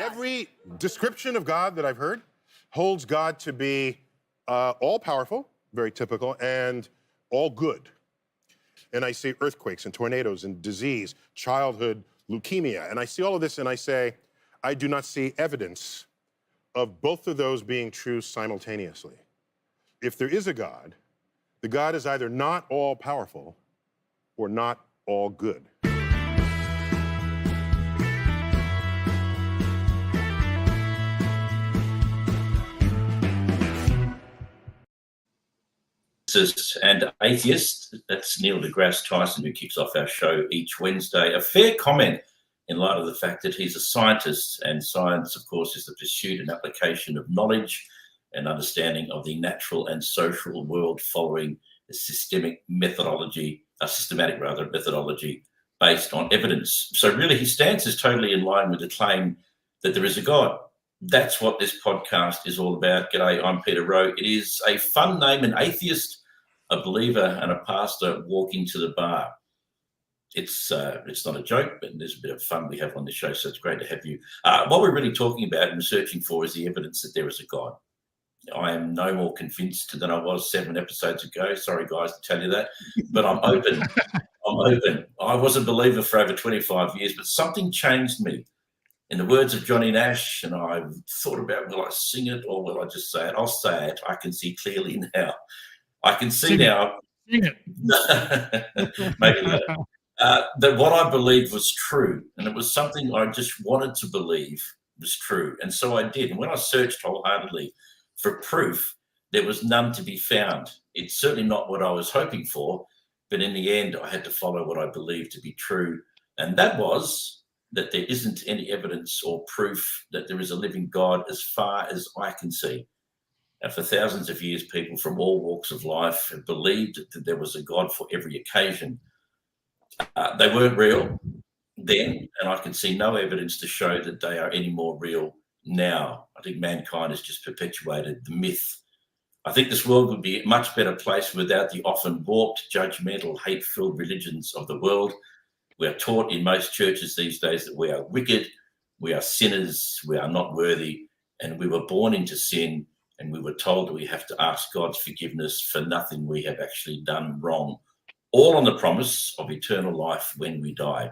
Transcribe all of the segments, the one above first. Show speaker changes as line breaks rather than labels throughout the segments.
Every description of God that I've heard holds God to be all-powerful, very typical, and all good. And I see earthquakes and tornadoes and disease, childhood leukemia, and I see all of this and I say, I do not see evidence of both of those being true simultaneously. If there is a God, the God is either not all-powerful or not all good.
And Atheist, that's Neil deGrasse Tyson, who kicks off our show each Wednesday. A fair comment in light of the fact that he's a scientist, and science, of course, is the pursuit and application of knowledge and understanding of the natural and social world following a systematic methodology based on evidence. So really his stance is totally in line with the claim that there is a God. That's what this podcast is all about. G'day, I'm Peter Rowe. It is a fun name, an atheist, a believer and a pastor walking to the bar. It's not a joke, but there's a bit of fun we have on this show, so it's great to have you. What we're really talking about and searching for is the evidence that there is a God. I am no more convinced than I was 7 episodes ago. Sorry, guys, to tell you that, but I'm open. I'm open. I was a believer for over 25 years, but something changed me. In the words of Johnny Nash, and I thought about, will I sing it or will I just say it? I'll say it. I can see clearly now. I can see now.
Sing it.
Maybe later. That what I believed was true, and it was something I just wanted to believe was true, and so I did. And when I searched wholeheartedly for proof, there was none to be found. It's certainly not what I was hoping for, but in the end, I had to follow what I believed to be true, and that was that there isn't any evidence or proof that there is a living God as far as I can see. And for thousands of years, people from all walks of life have believed that there was a God for every occasion. They weren't real then, and I can see no evidence to show that they are any more real now. I think mankind has just perpetuated the myth. I think this world would be a much better place without the often warped, judgmental, hate-filled religions of the world. We are taught in most churches these days that we are wicked, we are sinners, we are not worthy, and we were born into sin, and we were told that we have to ask God's forgiveness for nothing we have actually done wrong, all on the promise of eternal life when we die.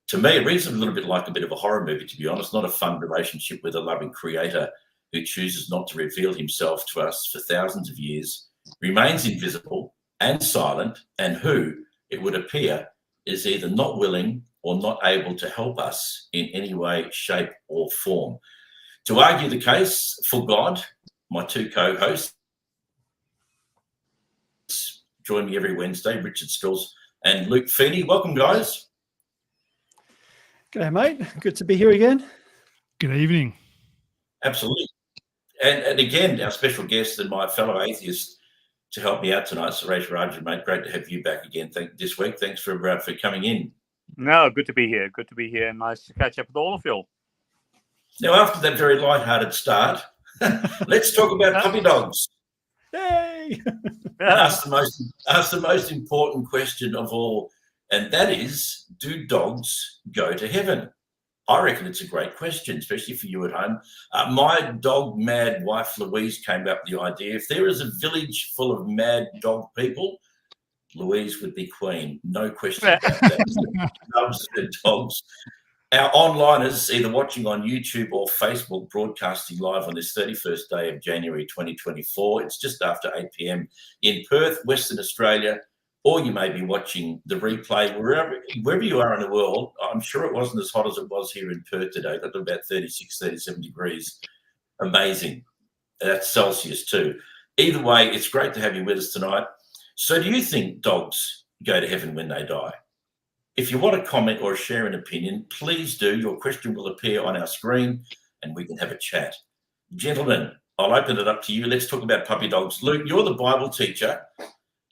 To me, it reads a little bit like a bit of a horror movie, to be honest, not a fun relationship with a loving creator who chooses not to reveal himself to us for thousands of years, remains invisible and silent, and who, it would appear, is either not willing or not able to help us in any way, shape or form. To argue the case for God, my 2 co-hosts join me every Wednesday, Richard Stills and Luke Feeney. Welcome, guys.
G'day, mate. Good to be here again.
Good evening.
Absolutely. And again, our special guest and my fellow atheist to help me out tonight, Suresh Rajan, mate. Great to have you back again this week. Thanks for coming in.
No, good to be here. Good to be here. Nice to catch up with all of you.
Now, after that very light-hearted start, let's talk about puppy dogs.
Yay!
Ask the most important question of all, and that is, do dogs go to heaven? I reckon it's a great question, especially for you at home. My dog-mad wife, Louise, came up with the idea, if there is a village full of mad dog people, Louise would be queen. No question about that. Loves her dogs. Our onliners, either watching on YouTube or Facebook, broadcasting live on this 31st day of January 2024. It's just after 8 p.m. in Perth, Western Australia, or you may be watching the replay wherever you are in the world. I'm sure it wasn't as hot as it was here in Perth today. Got to about 36, 37 degrees. Amazing. That's Celsius too. Either way, it's great to have you with us tonight. So do you think dogs go to heaven when they die? If you want to comment or share an opinion, please do. Your question will appear on our screen and we can have a chat. Gentlemen, I'll open it up to you. Let's talk about puppy dogs. Luke, you're the Bible teacher.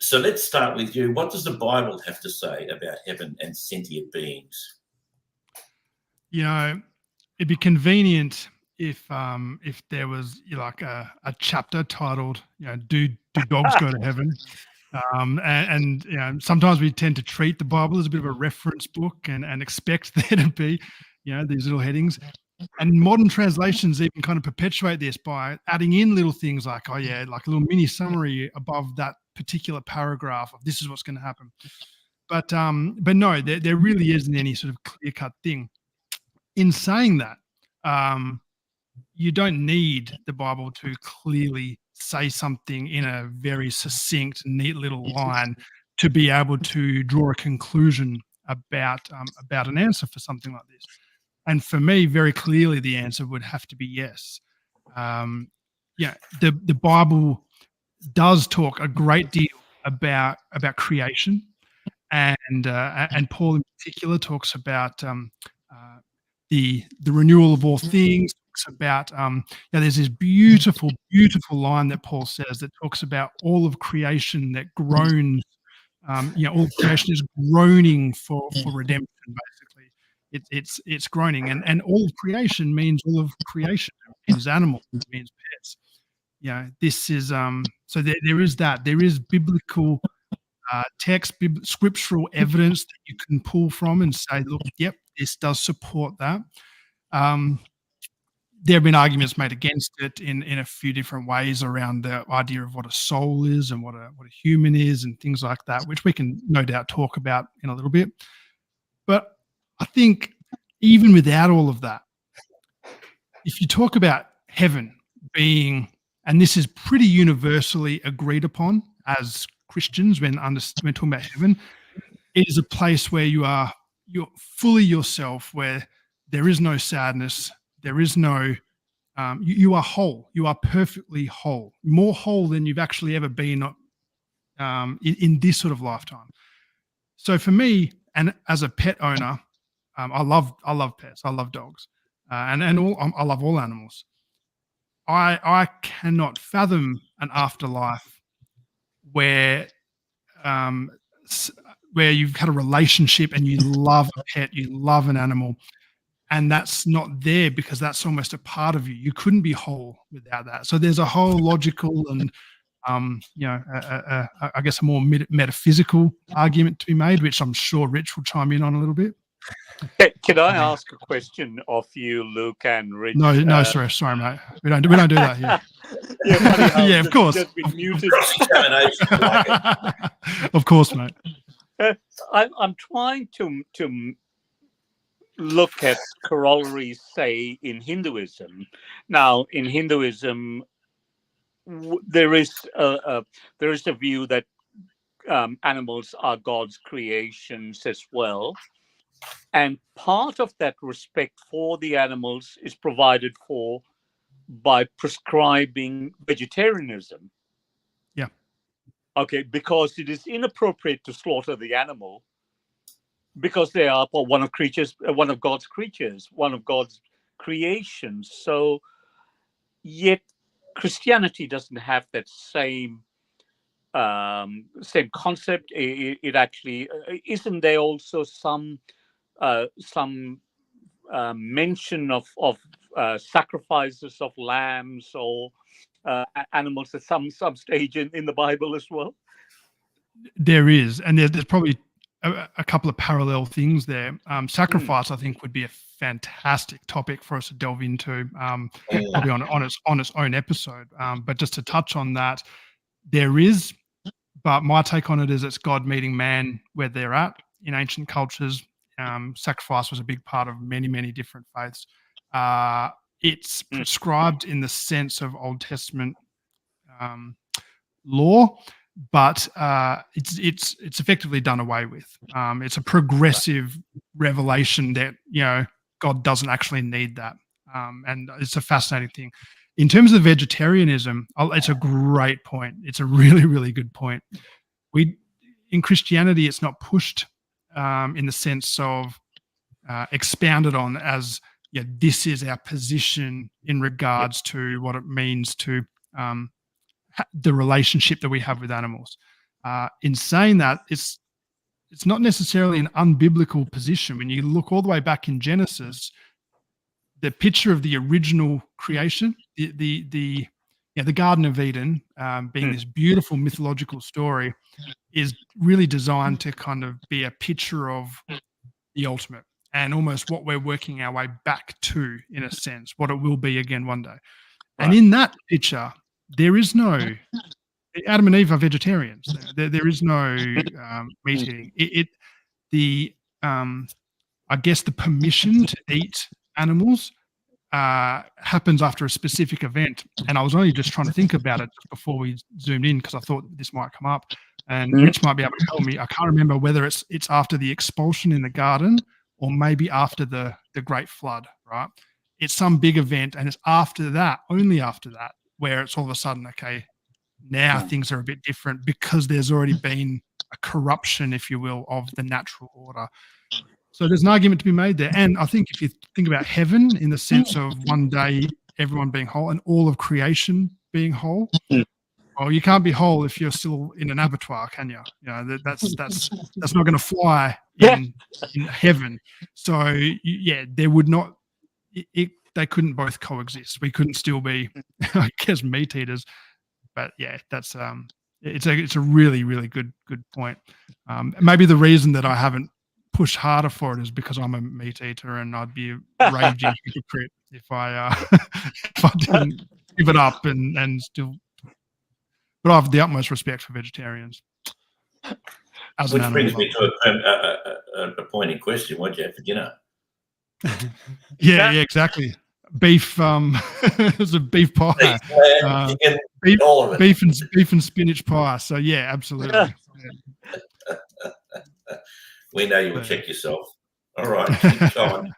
So let's start with you. What does the Bible have to say about heaven and sentient beings?
You know, it'd be convenient if there was like a chapter titled, you know, do dogs go to heaven? And you know, sometimes we tend to treat the Bible as a bit of a reference book and expect there to be, you know, these little headings. And modern translations even kind of perpetuate this by adding in little things like, oh yeah, like a little mini summary above that particular paragraph of this is what's going to happen. But no, there really isn't any sort of clear-cut thing. In saying that, you don't need the Bible to clearly say something in a very succinct, neat little line to be able to draw a conclusion about an answer for something like this. And for me, very clearly, the answer would have to be yes. The Bible does talk a great deal about creation, and Paul in particular talks about the renewal of all things. Talks about there's this beautiful line that Paul says that talks about all of creation that groans. All of creation is groaning for redemption. Basically, it's groaning, and all of creation means all of creation. It means animals. It means pets. This is so there is that. There is biblical text, scriptural evidence that you can pull from and say, look, yep, this does support that. There have been arguments made against it in a few different ways around the idea of what a soul is and what a human is and things like that, which we can no doubt talk about in a little bit. But I think even without all of that, if you talk about heaven being, and this is pretty universally agreed upon as Christians when talking about heaven, it is a place where you're fully yourself, where there is no sadness, there is no you are whole, you are perfectly whole, more whole than you've actually ever been in this sort of lifetime. So for me, and as a pet owner, I love pets, I love dogs, and I love all animals. I cannot fathom an afterlife where you've had a relationship and you love a pet, you love an animal, and that's not there because that's almost a part of you. You couldn't be whole without that. So there's a whole logical and I guess a more metaphysical argument to be made, which I'm sure Rich will chime in on a little bit.
Can I ask a question of you, Luke and Rich?
No, sorry, mate. We don't do that here. Yeah, of course.
Just been muted.
Of course, mate.
I'm trying to look at corollaries, say, in Hinduism. Now, in Hinduism, there is a view that animals are God's creations as well. And part of that respect for the animals is provided for by prescribing vegetarianism.
Yeah.
Okay, because it is inappropriate to slaughter the animal because they are one of God's creatures, one of God's creations. So, yet Christianity doesn't have that same concept. It actually isn't there also some mention of sacrifices of lambs or animals at some stage in the Bible as well?
There is, and there's probably a couple of parallel things there. Sacrifice, I think, would be a fantastic topic for us to delve into, probably on its own episode. But just to touch on that, there is. But my take on it is it's God meeting man where they're at. In ancient cultures, sacrifice was a big part of many, many different faiths. It's prescribed in the sense of Old Testament law, but it's effectively done away with. It's a progressive revelation that God doesn't actually need that, and it's a fascinating thing. In terms of vegetarianism, it's a great point. It's a really, really good point. In Christianity, it's not pushed in the sense of expounded on as, this is our position in regards to what it means to the relationship that we have with animals. In saying that, it's not necessarily an unbiblical position. When you look all the way back in Genesis, the picture of the original creation, the Garden of Eden, being this beautiful mythological story, is really designed to kind of be a picture of the ultimate. and almost what we're working our way back to, in a sense, what it will be again one day. And
Right.
in that picture, there is no Adam and Eve are vegetarians. There is no meat eating. I guess the permission to eat animals happens after a specific event. And I was only just trying to think about it just before we zoomed in because I thought this might come up. And Rich might be able to tell me. I can't remember whether it's after the expulsion in the garden or maybe after the Great Flood, right? It's some big event, and it's after that, only after that, where it's all of a sudden, okay, now things are a bit different because there's already been a corruption, if you will, of the natural order. So there's an argument to be made there. And I think if you think about heaven in the sense of one day everyone being whole and all of creation being whole, well, you can't be whole if you're still in an abattoir, can you? You know, that's not going to fly in heaven. So yeah, there would not. They couldn't both coexist. We couldn't still be, I guess, meat eaters. But yeah, that's it's a really, really good point. Maybe the reason that I haven't pushed harder for it is because I'm a meat eater, and I'd be a raging hypocrite if I didn't give it up and still. But I have the utmost respect for vegetarians.
Which brings me to a pointed question. What did you have for dinner?
Yeah, exactly. Beef. It was a beef pie.
Beef, all of it.
Beef and spinach pie. So yeah, absolutely.
We know you will check yourself. All right, keep going.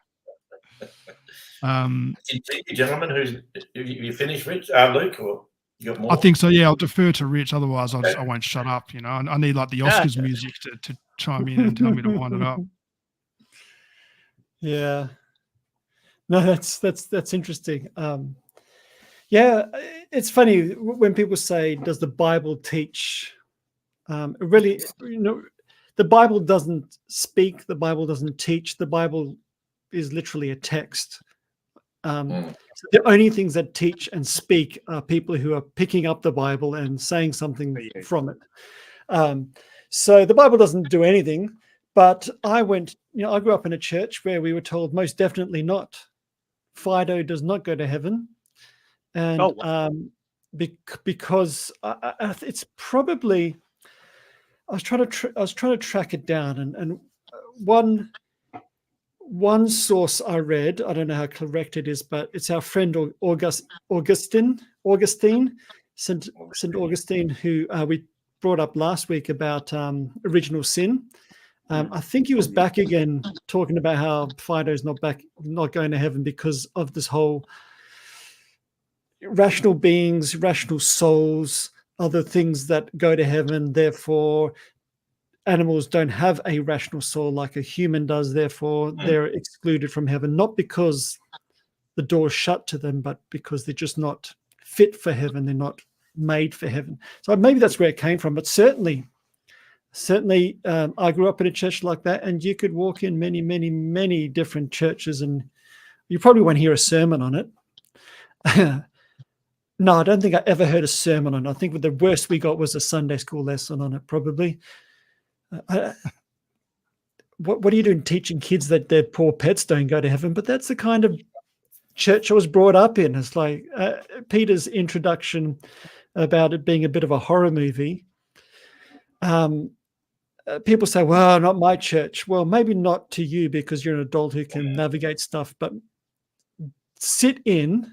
Gentlemen, have you finished, Rich? Luke, or you got more?
I think so. Yeah, I'll defer to Rich. Otherwise, I won't shut up. You know, I need like the Oscars music to chime in and tell me to wind it up.
Yeah. No, that's interesting. Yeah, it's funny when people say, "Does the Bible teach?" Really, the Bible doesn't speak. The Bible doesn't teach. The Bible is literally a text. So the only things that teach and speak are people who are picking up the Bible and saying something from it. So the Bible doesn't do anything. But I grew up in a church where we were told most definitely not. Fido does not go to heaven, and because it's probably. I was trying to track it down, and one source I read, I don't know how correct it is, but it's our friend Augustine, Saint Augustine, who we brought up last week about original sin. I think he was back again talking about how Fido's not going to heaven because of this whole rational beings, rational souls, other things that go to heaven. Therefore, animals don't have a rational soul like a human does. Therefore, they're excluded from heaven, not because the door's shut to them, but because they're just not fit for heaven. They're not made for heaven. So maybe that's where it came from. But certainly, I grew up in a church like that, and you could walk in many, many, many different churches, and you probably won't hear a sermon on it. No, I don't think I ever heard a sermon on it. I think the worst we got was a Sunday school lesson on it, probably. What are you doing teaching kids that their poor pets don't go to heaven? But that's the kind of church I was brought up in. It's like Peter's introduction about it being a bit of a horror movie. People say, well, not my church. Well, maybe not to you because you're an adult who can navigate stuff, but sit into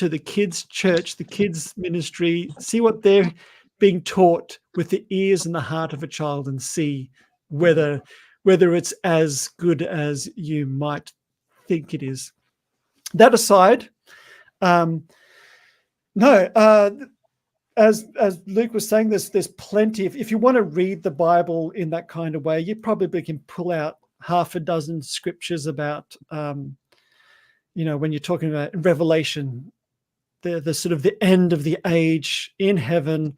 the kids' church, the kids' ministry, see what they're being taught with the ears and the heart of a child, and see whether it's as good as you might think it is. That aside, as Luke was saying, there's plenty of, if you want to read the Bible in that kind of way, you probably can pull out half a dozen scriptures about when you're talking about Revelation, the sort of the end of the age in heaven.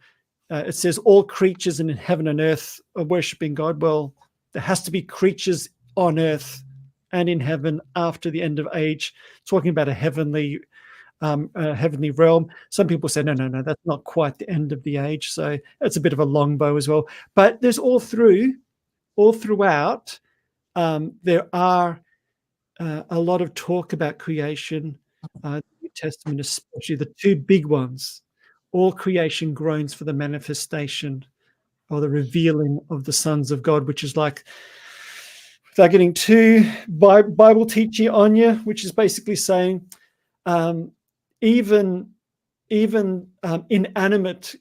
It says all creatures in heaven and earth are worshiping God. Well, there has to be creatures on earth and in heaven after the end of age, talking about a heavenly realm. Some people say, no, that's not quite the end of the age. So it's a bit of a long bow as well. But there's all throughout there are a lot of talk about creation, the New Testament, especially the two big ones. All creation groans for the manifestation or the revealing of the sons of God, which is like, without getting too Bible teaching on you, which is basically saying even inanimate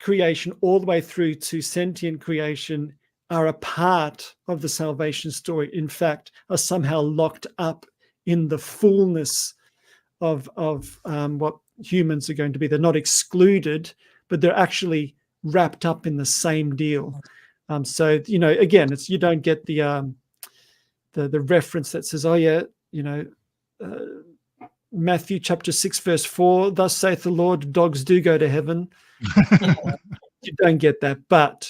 creation all the way through to sentient creation are a part of the salvation story. In fact, are somehow locked up in the fullness of what humans are going to be. They're not excluded, but they're actually wrapped up in the same deal. So, you know, again, it's, you don't get the reference that says, oh yeah, you know, Matthew chapter 6 verse 4, thus saith the Lord, dogs do go to heaven. You don't get that, but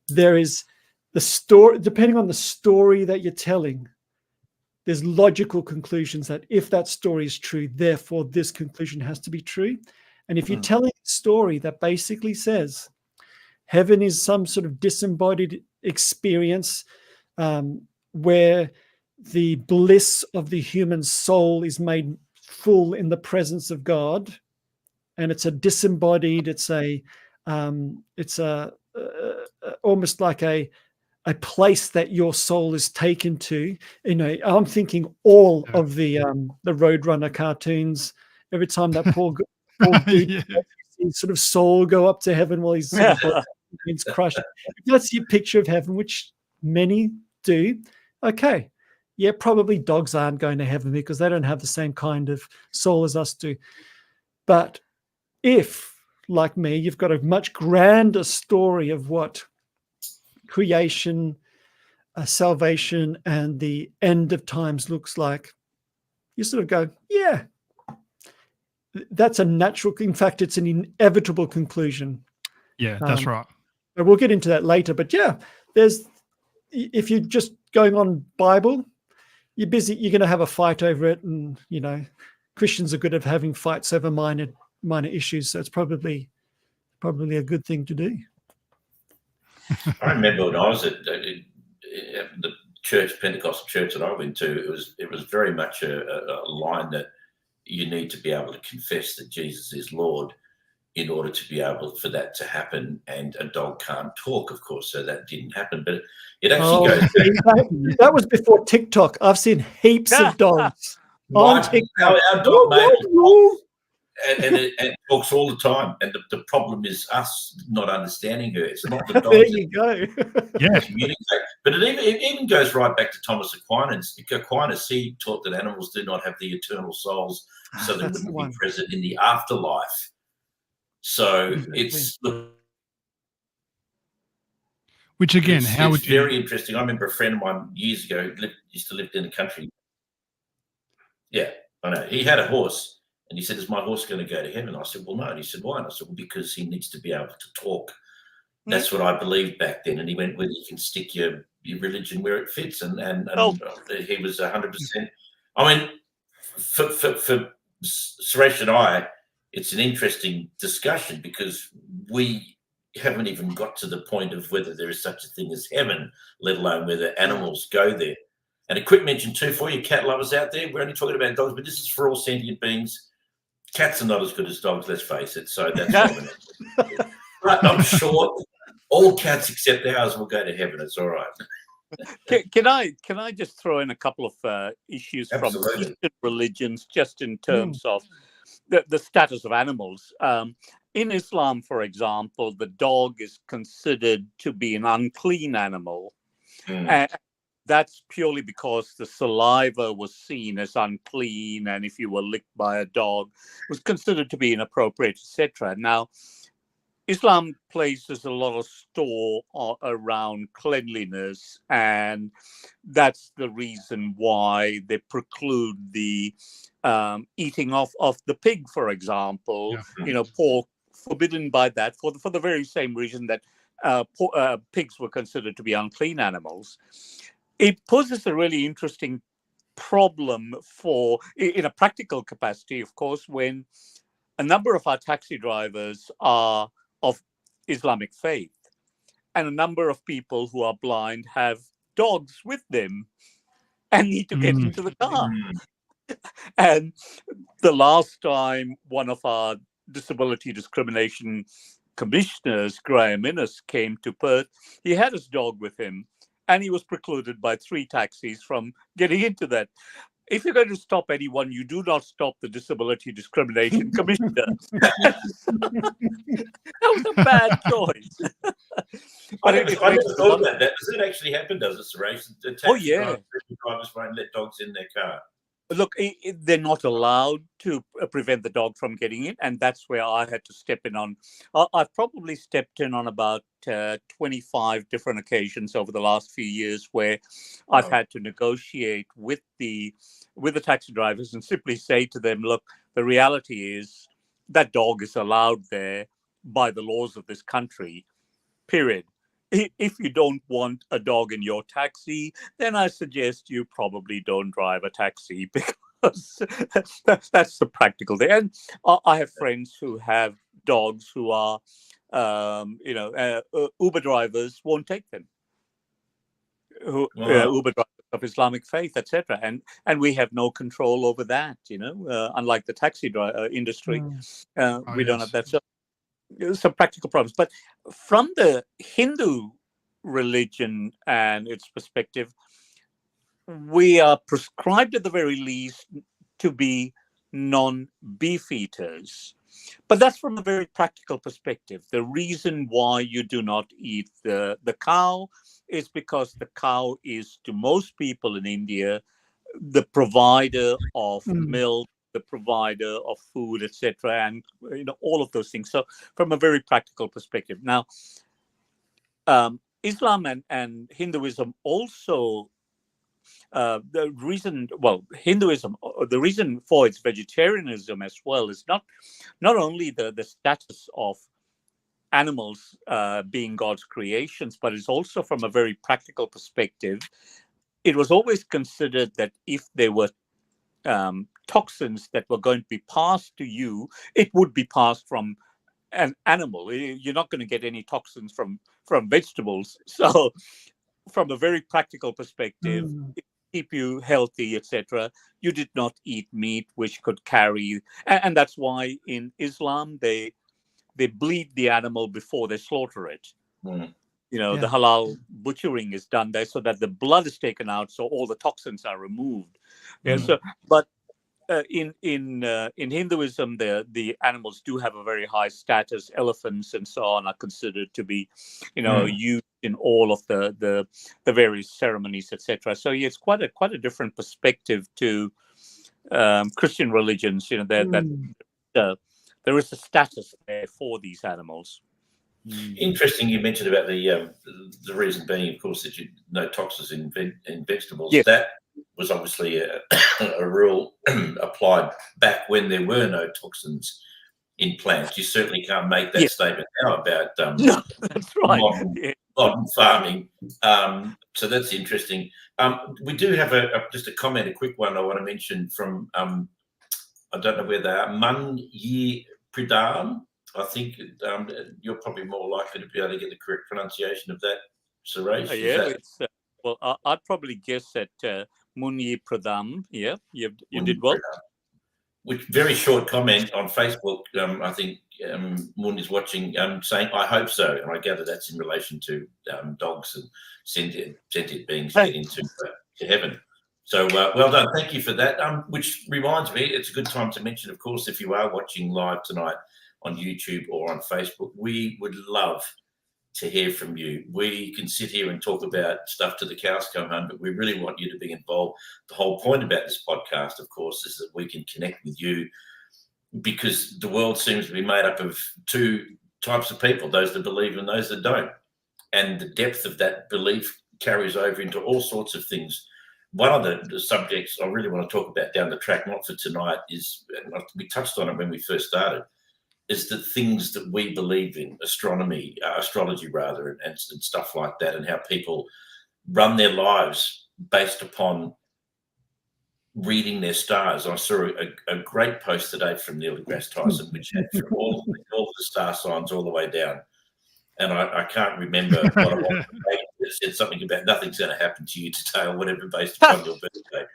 there is the story, depending on the story that you're telling, there's logical conclusions that if that story is true, therefore this conclusion has to be true. And if you're telling a story that basically says heaven is some sort of disembodied experience where the bliss of the human soul is made full in the presence of God, and it's a disembodied, it's almost like a place that your soul is taken to. You know, I'm thinking all of the Roadrunner cartoons. Every time that poor dude his sort of soul go up to heaven while he's sort of he's crushed. If that's your picture of heaven, which many do, okay, yeah, probably dogs aren't going to heaven because they don't have the same kind of soul as us do. But if, like me, you've got a much grander story of what creation, salvation, and the end of times looks like, you sort of go, yeah, that's a natural, in fact, it's an inevitable conclusion.
Yeah, that's right.
But we'll get into that later. But yeah, if you're just going on Bible, you're busy, you're going to have a fight over it. And, you know, Christians are good at having fights over minor issues. So it's probably a good thing to do.
I remember when I was at the church, Pentecostal church that I went to, it was very much a line that you need to be able to confess that Jesus is Lord in order to be able for that to happen. And a dog can't talk, of course, so that didn't happen. But it actually goes back.
That was before TikTok. I've seen heaps of dogs on TikTok.
Our dog mate and it talks all the time. And the problem is us not understanding her. It's not the dogs.
There you go.
Yeah.
Communicate. But it even goes right back to Thomas Aquinas. Aquinas, he taught that animals do not have the eternal souls, so they wouldn't be present in the afterlife. So it's
which again, how would you?
Very interesting. I remember a friend of mine years ago used to live in the country. Yeah, I know. He had a horse, and he said, "Is my horse going to go to heaven?" I said, "Well, no." And he said, "Why?" And I said, "Well, because he needs to be able to talk." That's what I believed back then. And he went, "Well, you can stick your religion where it fits," and he was 100%. I mean, for Suresh and I, it's an interesting discussion because we haven't even got to the point of whether there is such a thing as heaven, let alone whether animals go there. And a quick mention too for you cat lovers out there, we're only talking about dogs, but this is for all sentient beings. Cats are not as good as dogs, let's face it. So that's but I'm sure all cats except ours will go to heaven. It's all right.
Can I just throw in a couple of issues from Eastern religions, just in terms of the status of animals? In Islam, for example, the dog is considered to be an unclean animal. And that's purely because the saliva was seen as unclean, and if you were licked by a dog, it was considered to be inappropriate, etc. Now, Islam places a lot of store around cleanliness, and that's the reason why they preclude the eating of the pig, for example.
Yeah.
You know, pork forbidden by that for the very same reason that pigs were considered to be unclean animals. It poses a really interesting problem in a practical capacity, of course, when a number of our taxi drivers are of Islamic faith, and a number of people who are blind have dogs with them and need to get into the car. And the last time one of our disability discrimination commissioners, Graham Innes, came to Perth, he had his dog with him, and he was precluded by 3 taxis from getting into that. If you're going to stop anyone, you do not stop the disability discrimination commissioner. That was a bad choice.
I never thought about that. Does it actually happen? Does it, Suresh? The taxi drivers won't let dogs in their car.
Look, they're not allowed to prevent the dog from getting in, and that's where I had to step in on. I've probably stepped in on about 25 different occasions over the last few years where I've had to negotiate with the taxi drivers and simply say to them, look, the reality is that dog is allowed there by the laws of this country, period. If you don't want a dog in your taxi, then I suggest you probably don't drive a taxi, because that's the practical thing. And I have friends who have dogs who are, Uber drivers won't take them. Uber drivers of Islamic faith, etc. And we have no control over that. Unlike the taxi industry, we don't have that. So, some practical problems. But from the Hindu religion and its perspective, we are prescribed at the very least to be non-beef eaters. But that's from a very practical perspective. The reason why you do not eat the cow is because the cow is, to most people in India, the provider of milk, the provider of food, etc., and all of those things. So, from a very practical perspective, now, Islam and Hinduism also the reason for its vegetarianism as well is not only the status of animals being God's creations, but it's also from a very practical perspective. It was always considered that if there were toxins that were going to be passed to you, it would be passed from an animal. You're not going to get any toxins from vegetables. So from a very practical perspective, keep you healthy, etc., you did not eat meat which could carry, and that's why in Islam they bleed the animal before they slaughter it. The halal butchering is done there so that the blood is taken out, so all the toxins are removed. So, but in Hinduism, the animals do have a very high status. Elephants and so on are considered to be, used in all of the various ceremonies, etc. So it's quite a different perspective to Christian religions. That there is a status there for these animals.
Interesting. You mentioned about the reason being, of course, that no toxins in vegetables.
Yes.
That was obviously a rule applied back when there were no toxins in plants. You certainly can't make that statement now about
no, that's right.
modern farming. So that's interesting. We do have just a comment, a quick one I want to mention from I don't know where they are. Mun Yi Pridam. I think you're probably more likely to be able to get the correct pronunciation of that, Suresh.
I'd probably guess at Munyi Pradam. Yeah, you did well.
Which very short comment on Facebook. I think Mun is watching, saying, "I hope so," and I gather that's in relation to dogs and sentient beings getting to heaven. So well done. Thank you for that. Which reminds me, it's a good time to mention, of course, if you are watching live tonight on YouTube or on Facebook, we would love to hear from you. We can sit here and talk about stuff till the cows come home, but we really want you to be involved. The whole point about this podcast, of course, is that we can connect with you, because the world seems to be made up of 2 types of people, those that believe and those that don't. And the depth of that belief carries over into all sorts of things. One of the subjects I really want to talk about down the track, not for tonight, is, we touched on it when we first started, is the things that we believe in, astrology rather, and stuff like that, and how people run their lives based upon reading their stars. I saw a great post today from Neil deGrasse Tyson, which had from all the star signs all the way down. and I can't remember what it was. It said something about nothing's going to happen to you today or whatever based upon your birthday.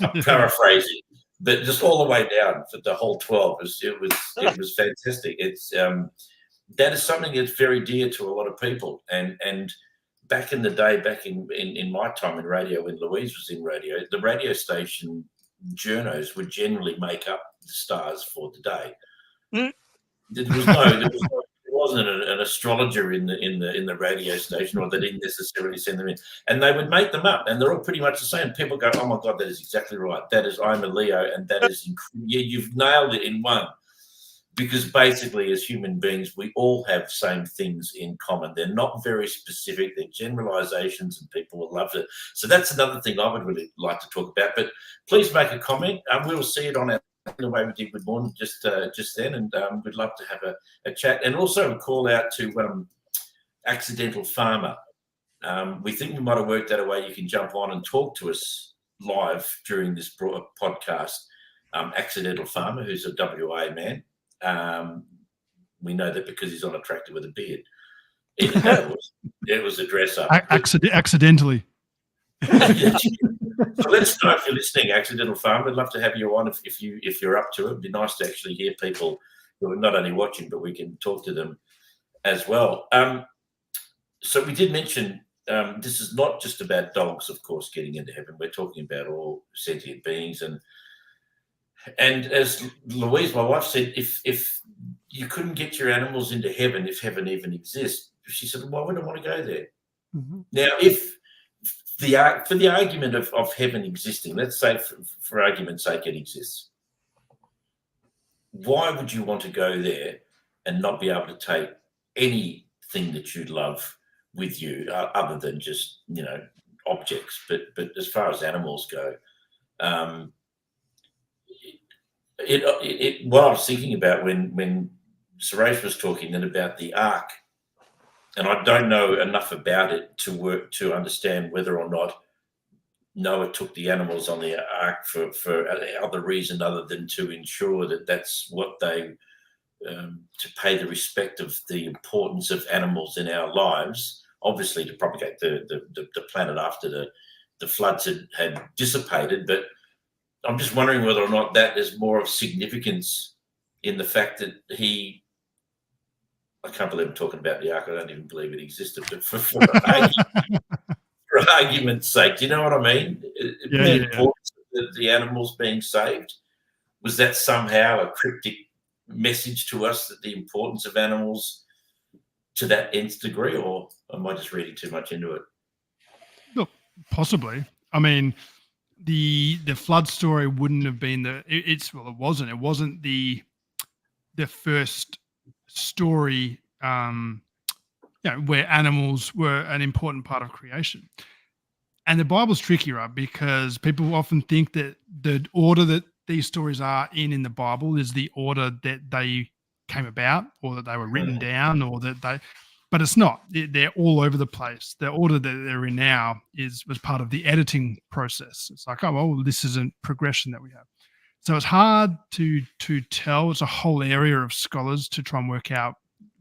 I'm paraphrasing, but just all the way down for the whole 12. It was fantastic. It's that is something that's very dear to a lot of people. And back in the day, back in my time in radio, when Louise was in radio, the radio station journos would generally make up the stars for the day. There wasn't an astrologer in the radio station, or they didn't necessarily send them in, and they would make them up, and they're all pretty much the same. People go, "Oh my God, that is exactly right. That is, I'm a Leo, and that is you've nailed it in one." Because basically, as human beings, we all have same things in common. They're not very specific. They're generalizations, and people will love it. So that's another thing I would really like to talk about. But please make a comment. We will see it on our the way we did with Morn just then, and we'd love to have a chat, and also a call out to Accidental Farmer. We think we might have worked out a way you can jump on and talk to us live during this podcast. Accidental Farmer, who's a WA man. We know that because he's on a tractor with a beard. It was a dress up.
Accidentally.
So let us know if you're listening, Accidental Farm. We'd love to have you on if you're up to it. It'd be nice to actually hear people who are not only watching, but we can talk to them as well. So we did mention this is not just about dogs, of course, getting into heaven. We're talking about all sentient beings, and as Louise, my wife, said, if you couldn't get your animals into heaven, if heaven even exists, she said, why would I want to go there? Mm-hmm. Now, if for the argument of heaven existing, let's say for argument's sake it exists, why would you want to go there and not be able to take anything that you love with you other than just, objects? But as far as animals go, what I was thinking about when Suresh was talking then about the ark, and I don't know enough about it to understand whether or not Noah took the animals on the ark for other reason other than to ensure that that's what they to pay the respect of the importance of animals in our lives, obviously to propagate the planet after the floods had dissipated. But I'm just wondering whether or not that is more of significance in the fact that I can't believe I'm talking about the ark. I don't even believe it existed. But for argument's sake, do you know what I mean? The importance of the animals being saved, was that somehow a cryptic message to us that the importance of animals to that nth degree, or am I just reading too much into it?
Look, possibly. I mean, the flood story wouldn't have been it wasn't the first story where animals were an important part of creation. And the Bible's tricky, right? Because people often think that the order that these stories are in the Bible is the order that they came about, or that they were written down, or but it's not. They're all over the place. The order that they're in now was part of the editing process. It's like, this is a progression that we have. So it's hard to tell. It's a whole area of scholars to try and work out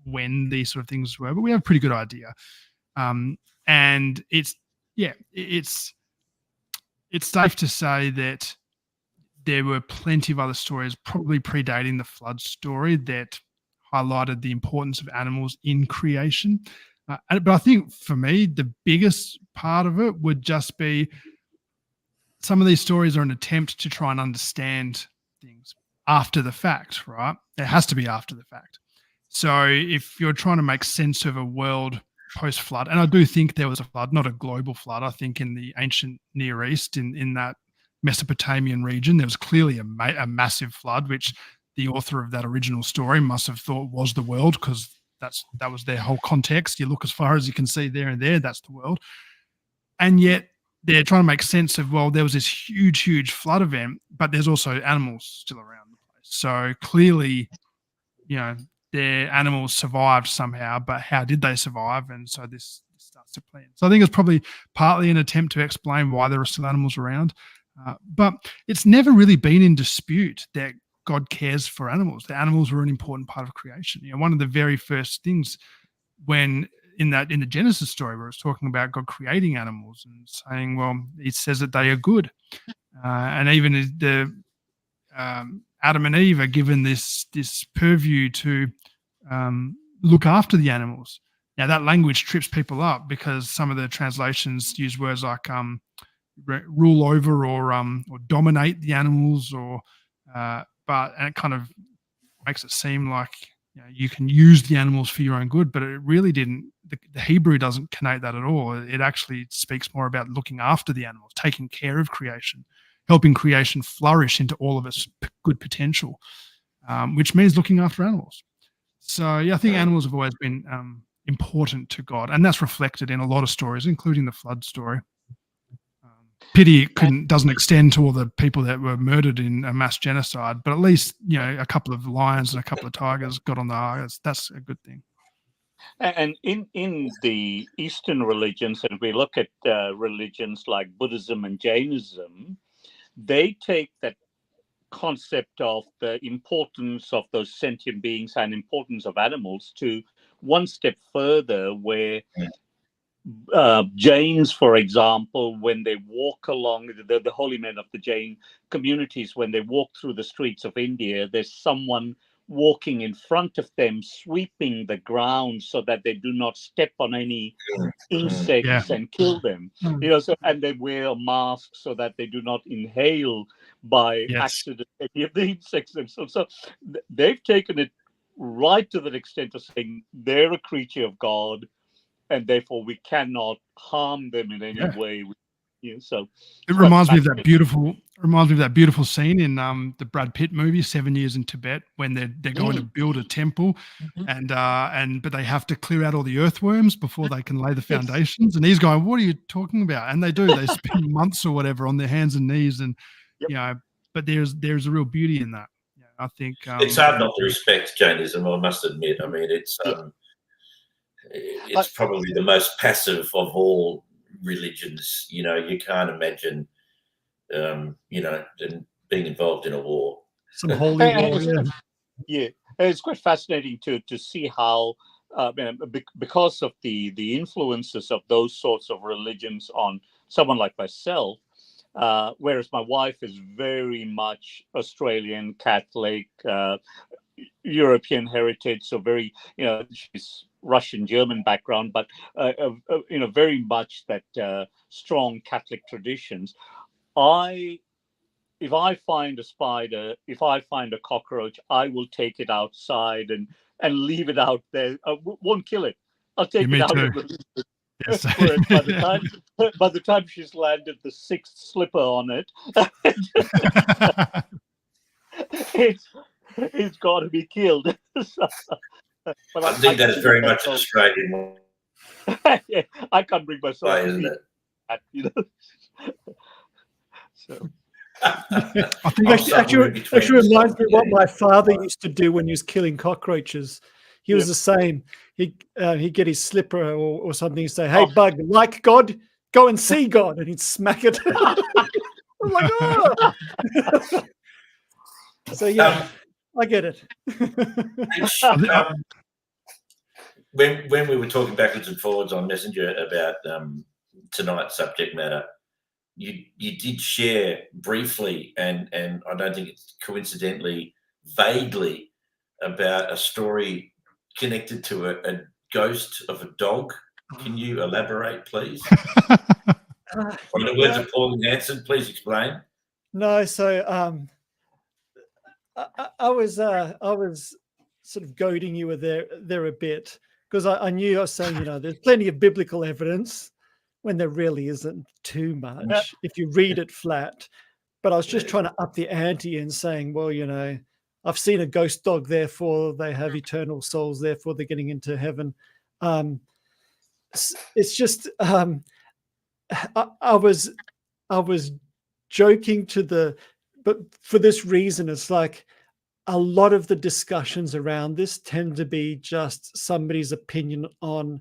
when these sort of things were, but we have a pretty good idea. And it's safe to say that there were plenty of other stories, probably predating the flood story, that highlighted the importance of animals in creation. But I think for me, the biggest part of it would just be some of these stories are an attempt to try and understand things after the fact, right? It has to be after the fact. So if you're trying to make sense of a world post-flood, and I do think there was a flood, not a global flood. I think in the ancient Near East, in that Mesopotamian region, there was clearly a massive flood, which the author of that original story must have thought was the world, because that was their whole context. You look as far as you can see there and there, that's the world. And yet they're trying to make sense of, there was this huge, huge flood event, but there's also animals still around the place. So clearly, their animals survived somehow, but how did they survive? And so this starts to plan. So I think it's probably partly an attempt to explain why there are still animals around. But it's never really been in dispute that God cares for animals. The animals were an important part of creation. One of the very first things when in the Genesis story where it's talking about God creating animals and saying, well, it says that they are good, and even the Adam and Eve are given this purview to look after the animals. Now that language trips people up because some of the translations use words like rule over or dominate the animals, or and it kind of makes it seem like you can use the animals for your own good, but it really didn't. The Hebrew doesn't connote that at all. It actually speaks more about looking after the animals, taking care of creation, helping creation flourish into all of its good potential, which means looking after animals. So yeah, I think animals have always been important to God, and that's reflected in a lot of stories, including the flood story. Pity it doesn't extend to all the people that were murdered in a mass genocide, but at least a couple of lions and a couple of tigers got on the ark. That's a good thing.
And in the Eastern religions, and we look at religions like Buddhism and Jainism, they take that concept of the importance of those sentient beings and importance of animals to one step further, where Jains, for example, when they walk along, the holy men of the Jain communities, when they walk through the streets of India, there's someone walking in front of them, sweeping the ground so that they do not step on any insects and kill them. And they wear a mask so that they do not inhale by accident any of the insects themselves. So they've taken it right to that extent of saying they're a creature of God, and therefore we cannot harm them in any way. So
it reminds me of that beautiful scene in the Brad Pitt movie 7 Years in Tibet, when they're going to build a temple, but they have to clear out all the earthworms before they can lay the foundations. And he's going, "What are you talking about?" And they do. They spend months or whatever on their hands and knees, and but there's a real beauty in that. I think
it's hard not to respect Jainism, I must admit. I mean, it's probably the most passive of all religions. You can't imagine, being involved in a war.
Some holy war,
it's quite fascinating to see how, because of the influences of those sorts of religions on someone like myself, whereas my wife is very much Australian Catholic, European heritage, so very, she's Russian German background, but very much that strong Catholic traditions. If I find a spider, if I find a cockroach, I will take it outside and leave it out there. I won't kill it. I'll take it out and release it.
Yes.
By the time she's landed the sixth slipper on it, it's got to be killed.
But I think that is very much an Australian one.
I can't bring myself
Why,
to
isn't
do
it?
that, So.
I think actually reminds me of what my father used to do when he was killing cockroaches. He was the same. He'd get his slipper or something and say, "Hey, bug, like God? Go and see God." And he'd smack it. I'm like, oh. So, I get it.
When we were talking backwards and forwards on Messenger about tonight's subject matter, you did share briefly, and I don't think it's coincidentally, vaguely, about a story connected to a ghost of a dog. Can you elaborate, please? In the words of Paul and Hanson, please explain.
No, so I was sort of goading you there a bit, because I knew I was saying, there's plenty of biblical evidence when there really isn't too much if you read it flat. But I was just trying to up the ante and saying, well, I've seen a ghost dog, therefore they have eternal souls, therefore they're getting into heaven. It's just I was joking but for this reason, it's like a lot of the discussions around this tend to be just somebody's opinion on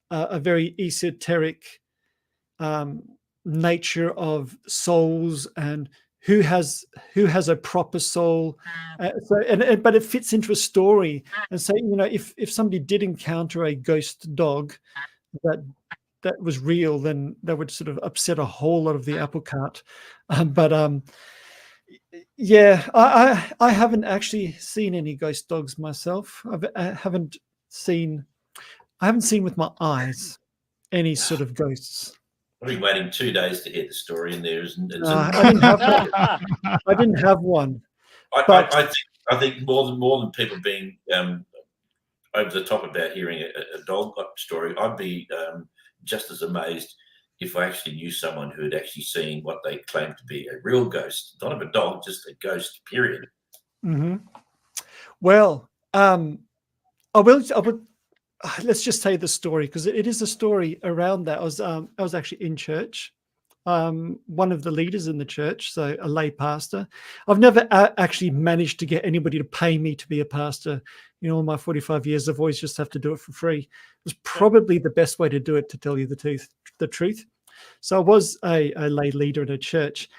a very esoteric nature of souls and who has a proper soul. But it fits into a story. And so, if somebody did encounter a ghost dog that was real, then that would sort of upset a whole lot of the apple cart. Yeah, I haven't actually seen any ghost dogs myself. I haven't seen with my eyes any sort of ghosts.
I've been waiting 2 days to hear the story, and there isn't.
I didn't have one. I didn't have one. But
I think more than people being over the top about hearing a dog story, I'd be just as amazed if I actually knew someone who had actually seen what they claimed to be a real ghost, not of a dog, just a ghost, period.
Mm-hmm. Well, I would. Let's just say the story, because it is a story around that. I was actually in church. One of the leaders in the church, so a lay pastor. I've never actually managed to get anybody to pay me to be a pastor. All my 45 years, I've always just have to do it for free. It was probably the best way to do it, to tell you the truth. So I was a lay leader in a church,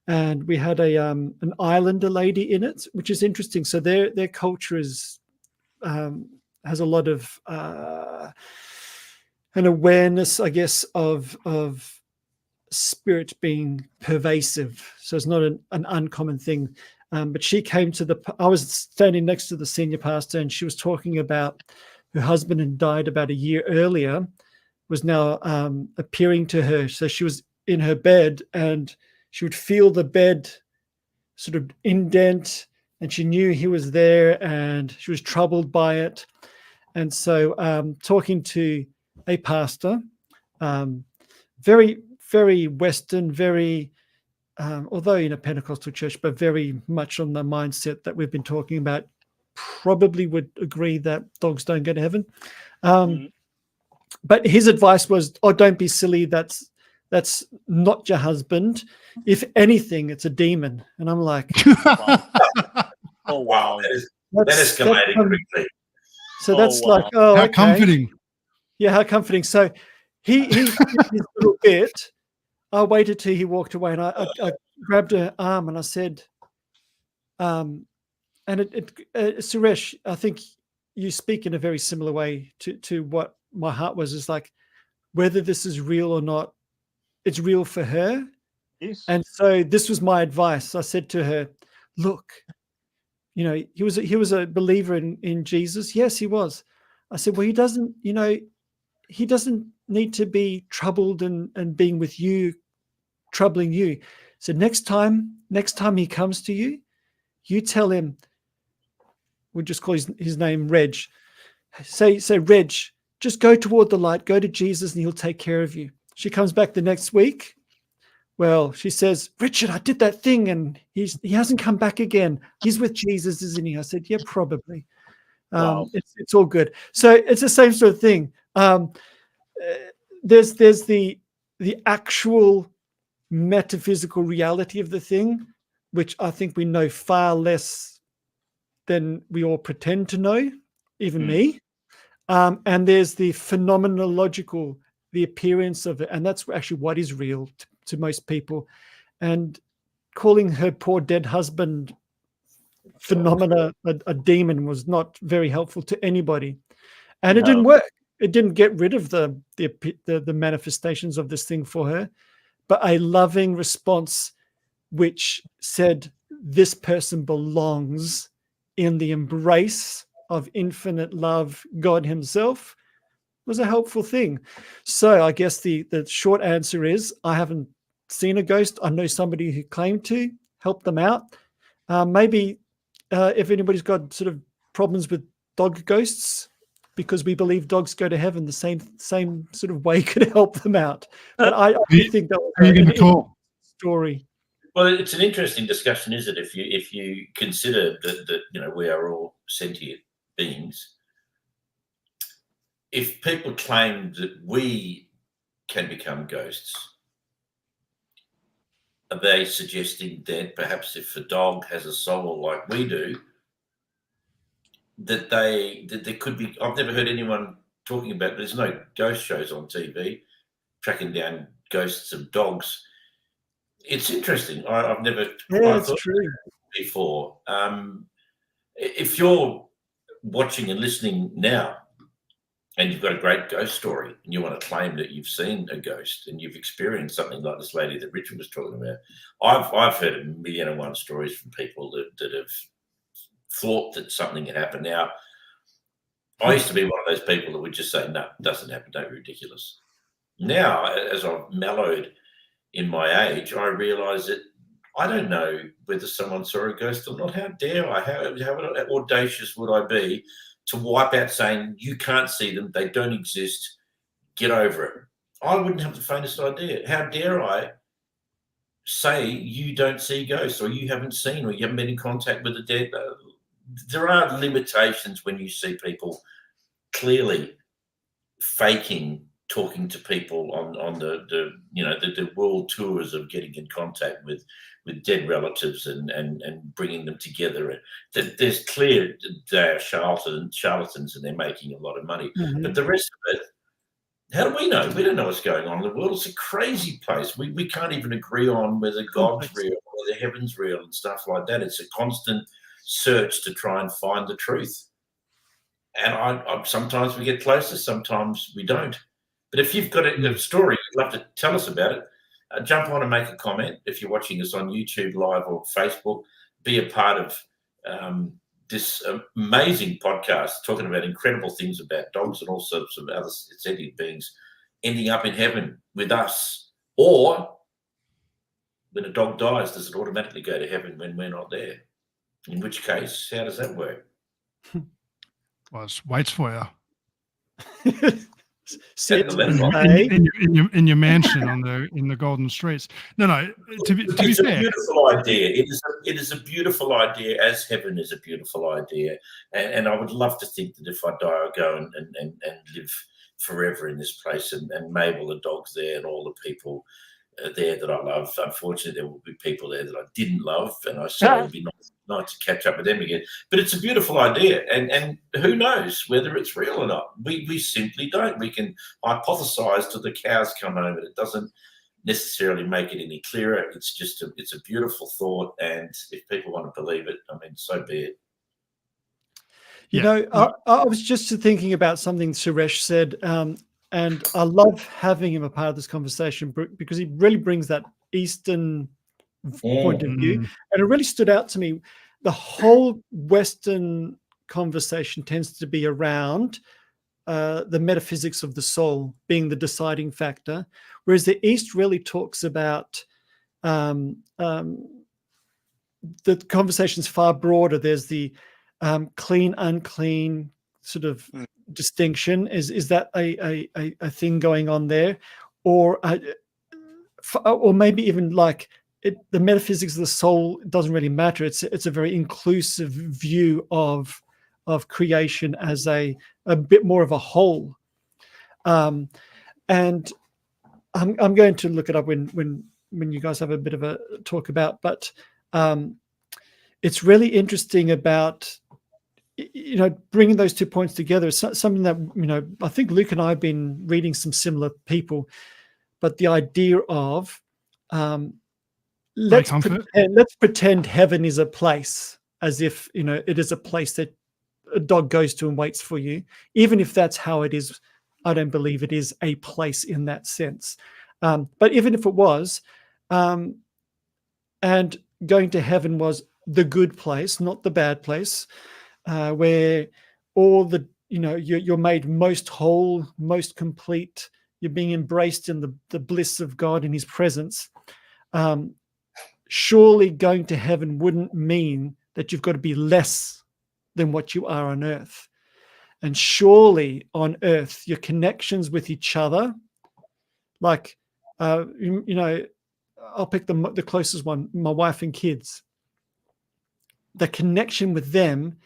and we had an Islander lady in it, which is interesting. So their culture is has a lot of an awareness, I guess, of spirit being pervasive. So it's not an uncommon thing. But she came I was standing next to the senior pastor, and she was talking about her husband had died about a year earlier, was now appearing to her. So she was in her bed, and she would feel the bed sort of indent, and she knew he was there, and she was troubled by it. And so talking to a pastor, very, very Western, very, although in a Pentecostal church, but very much on the mindset that we've been talking about, probably would agree that dogs don't go to heaven. But his advice was, oh, don't be silly. That's not your husband. If anything, it's a demon. And I'm like,
oh, wow.
That escalated quickly.
So that's like, oh,
how
okay.
comforting.
Yeah, how comforting. So he did his little bit. I waited till he walked away, and I grabbed her arm, and I said, and Suresh, I think you speak in a very similar way to what my heart was, is like, whether this is real or not, it's real for her.
Yes.
And so this was my advice. I said to her, look, he was a believer in Jesus. Yes, he was. I said, well, he doesn't need to be troubled and being with you, troubling you. So next time he comes to you, you tell him, we'll just call his name Reg. Say, Reg, just go toward the light, go to Jesus, and he'll take care of you. She comes back the next week. Well, she says, Richard, I did that thing, and he hasn't come back again. He's with Jesus, isn't he? I said, yeah, probably.
Wow.
It's all good. So it's the same sort of thing. There's the actual metaphysical reality of the thing, which I think we know far less than we all pretend to know, even me. And there's the phenomenological, the appearance of it, and that's actually what is real to most people. And calling her poor dead husband phenomena a demon was not very helpful to anybody, and it didn't work. It didn't get rid of the manifestations of this thing for her, but a loving response which said this person belongs in the embrace of infinite love, God himself, was a helpful thing. So I guess the short answer is, I haven't seen a ghost. I know somebody who claimed to help them out. Maybe if anybody's got sort of problems with dog ghosts, because we believe dogs go to heaven, the same sort of way could help them out. But I think that was a story.
Well, it's an interesting discussion, isn't it? If you consider that we are all sentient beings. If people claim that we can become ghosts, are they suggesting that perhaps if a dog has a soul like we do, that there could be? I've never heard anyone talking about. There's no ghost shows on TV tracking down ghosts of dogs. It's interesting. I've never
Yeah,
quite
it's
thought
true.
before. If you're watching and listening now, and you've got a great ghost story, and you want to claim that you've seen a ghost and you've experienced something like this lady that Richard was talking about, I've heard a million and one stories from people that have thought that something had happened. Now, I used to be one of those people that would just say, "No, it doesn't happen. Don't be ridiculous." Now, as I've mellowed in my age, I realise that I don't know whether someone saw a ghost or not. How dare I? How audacious would I be to wipe out saying you can't see them, they don't exist, get over it? I wouldn't have the faintest idea. How dare I say you don't see ghosts, or you haven't seen, or you haven't been in contact with the dead? There are limitations when you see people clearly faking talking to people on the world tours of getting in contact with dead relatives and bringing them together. There's clear they are charlatans and they're making a lot of money.
Mhm.
But the rest of it, how do we know? We don't know what's going on in the world. It's a crazy place. We can't even agree on whether God's
Complex.
real, whether heaven's real and stuff like that. It's a constant search to try and find the truth. And I sometimes we get closer, sometimes we don't. But if you've got a story, you'd love to tell us about it, jump on and make a comment. If you're watching us on YouTube Live or Facebook, be a part of this amazing podcast talking about incredible things about dogs and all sorts of other sentient beings ending up in heaven with us. Or when a dog dies, does it automatically go to heaven when we're not there? In which case, how does that work?
Well, it waits for you
Sit
That's the
and
level.
pay.
in your mansion in the golden streets. No. To be
It's a
fair,
beautiful idea. It is a beautiful idea, as heaven is a beautiful idea. And I would love to think that if I die, I'll go and live forever in this place, and Mabel, the dog's there, and all the people there that I love. Unfortunately, there will be people there that I didn't love, and I said it would be nice to catch up with them again. But it's a beautiful idea, and who knows whether it's real or not? We simply don't. We can hypothesize till the cows come home, but it doesn't necessarily make it any clearer. It's just it's a beautiful thought, and if people want to believe it, I mean, so be it.
You know, I was just thinking about something Suresh said, and I love having him a part of this conversation because he really brings that Eastern point of view. And it really stood out to me. The whole Western conversation tends to be around the metaphysics of the soul being the deciding factor, whereas the East really talks about the conversation's far broader. There's the clean, unclean sort of distinction. Is that a thing going on there, or maybe even like the metaphysics of the soul doesn't really matter. It's a very inclusive view of creation as a bit more of a whole. And I'm going to look it up when you guys have a bit of a talk about, but it's really interesting about, you know, bringing those 2 points together is something that, you know, I think Luke and I have been reading some similar people, but the idea of let's pretend heaven is a place, as if, you know, it is a place that a dog goes to and waits for you. Even if that's how it is, I don't believe it is a place in that sense. But even if it was, and going to heaven was the good place, not the bad place, where all the, you know, you're made most whole, most complete, you're being embraced in the bliss of God in his presence. Surely going to heaven wouldn't mean that you've got to be less than what you are on earth. And surely on earth, your connections with each other, like, you know, I'll pick the closest one, my wife and kids. The connection with them,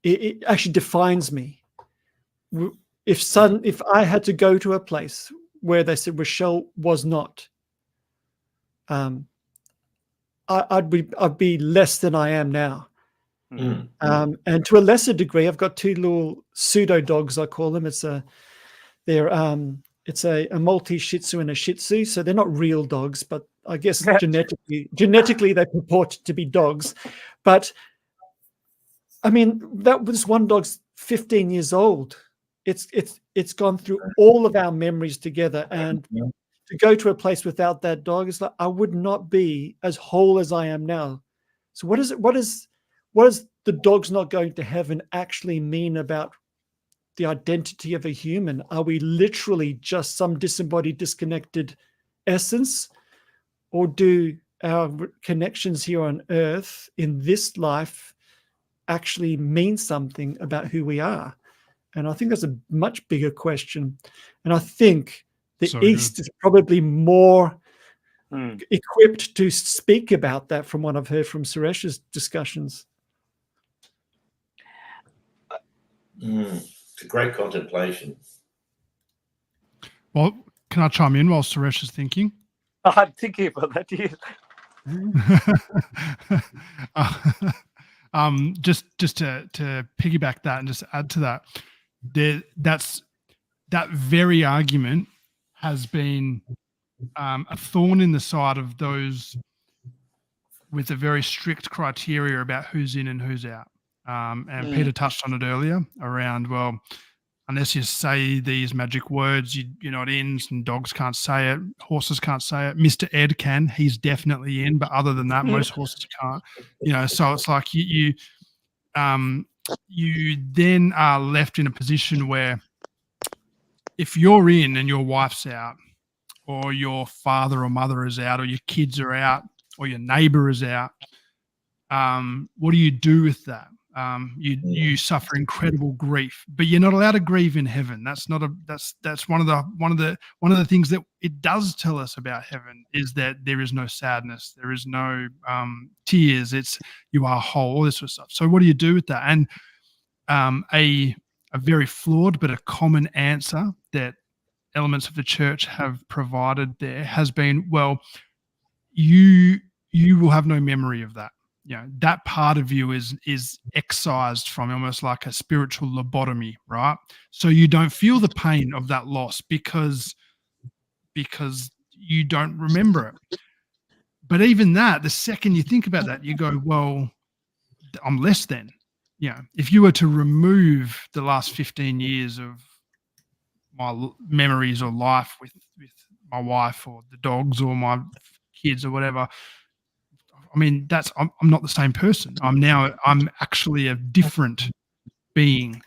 it actually defines me. If I had to go to a place where they said Rochelle was not, I'd be less than I am now. And to a lesser degree, I've got two little pseudo dogs, I call them. It's a Maltese Shih Tzu and a Shih Tzu, so they're not real dogs, but I guess genetically they purport to be dogs, but I mean this one dog's 15 years old. It's gone through all of our memories together, and to go to a place without that dog is like I would not be as whole as I am now. So what does the dog's not going to heaven actually mean about the identity of a human? Are we literally just some disembodied, disconnected essence, or do our connections here on earth in this life actually mean something about who we are? And I think that's a much bigger question. And I think the East is probably more equipped to speak about that from what I've heard from Suresh's discussions.
It's a great contemplation.
Well, can I chime in while Suresh is thinking?
I'm thinking about that. Yes.
Just to piggyback that and just add to that, that very argument has been a thorn in the side of those with a very strict criteria about who's in and who's out. And Peter touched on it earlier around, well, unless you say these magic words, you're not in, and dogs can't say it, horses can't say it. Mr. Ed can, he's definitely in, but other than that, most horses can't. So it's like you then are left in a position where if you're in and your wife's out, or your father or mother is out, or your kids are out, or your neighbor is out, what do you do with that? You suffer incredible grief, but you're not allowed to grieve in heaven. That's one of the things that it does tell us about heaven, is that there is no sadness, there is no tears. It's you are whole, all this sort of stuff. So what do you do with that? And a very flawed but a common answer that elements of the church have provided there has been, well, you will have no memory of that. That part of you is excised from, almost like a spiritual lobotomy, right? So you don't feel the pain of that loss because you don't remember it. But even that, the second you think about that, you go, well, I'm less than. If you were to remove the last 15 years of my memories or life with my wife or the dogs or my kids or whatever, I mean, I'm not the same person. I'm actually a different being,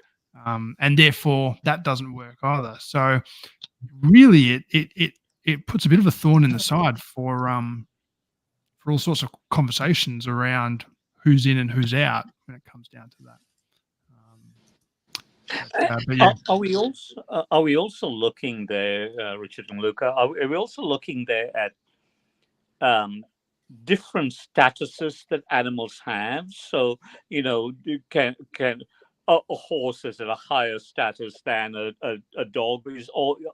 and therefore that doesn't work either. So really, it puts a bit of a thorn in the side for all sorts of conversations around who's in and who's out when it comes down to that. But yeah.
Are we also looking there, Richard and Luca? Are we also looking there at different statuses that animals have? So can a horse is at a higher status than a dog?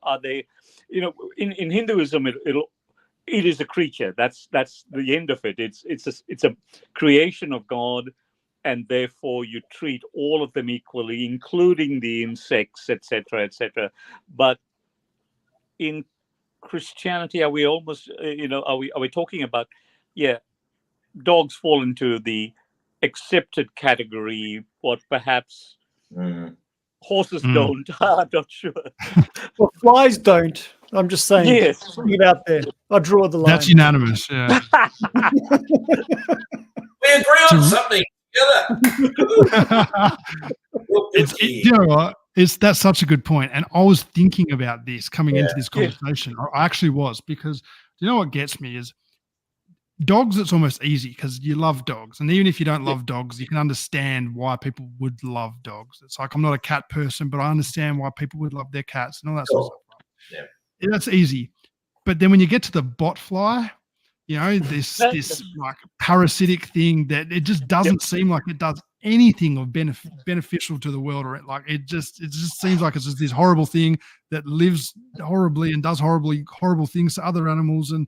Are they? In Hinduism, it is a creature. That's the end of it. It's a creation of God. And therefore, you treat all of them equally, including the insects, etc., etc. But in Christianity, are we almost, are we talking about, dogs fall into the accepted category, what perhaps horses don't? I'm not sure.
Well, flies don't. I'm just saying.
Yes.
Putting it out there. I draw the line.
That's unanimous. Yeah.
We agree on something.
You know what? That's such a good point. And I was thinking about this coming into this conversation. I actually was, because you know what gets me is dogs. It's almost easy because you love dogs, and even if you don't love dogs, you can understand why people would love dogs. It's like, I'm not a cat person, but I understand why people would love their cats and all that sort of stuff. Yeah, that's easy. But then when you get to the botfly, this like parasitic thing that it just doesn't seem like it does anything of beneficial to the world, or it just seems like it's just this horrible thing that lives horribly and does horrible things to other animals, and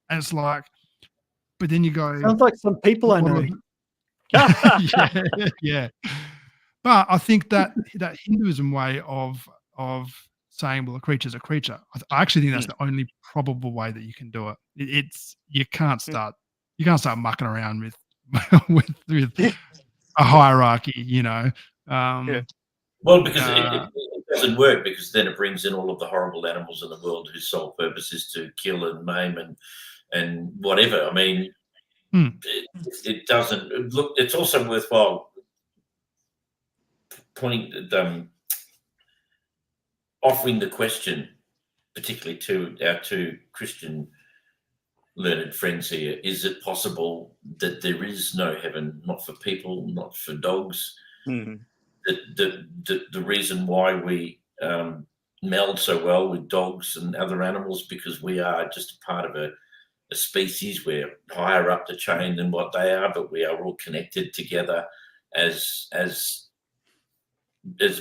it's like, but then you go,
sounds like some people I know.
yeah. But I think that Hinduism way of saying, well, a creature's a creature. I actually think that's the only probable way that you can do it. It's you can't start mucking around with with a hierarchy, you know.
Well, because it doesn't work, because then it brings in all of the horrible animals in the world whose sole purpose is to kill and maim and whatever. I mean, it doesn't look. It's also worthwhile offering the question, particularly to our two Christian learned friends here: is it possible that there is no heaven, not for people, not for dogs? The reason why we meld so well with dogs and other animals, because we are just a part of a species. We're higher up the chain than what they are, but we are all connected together as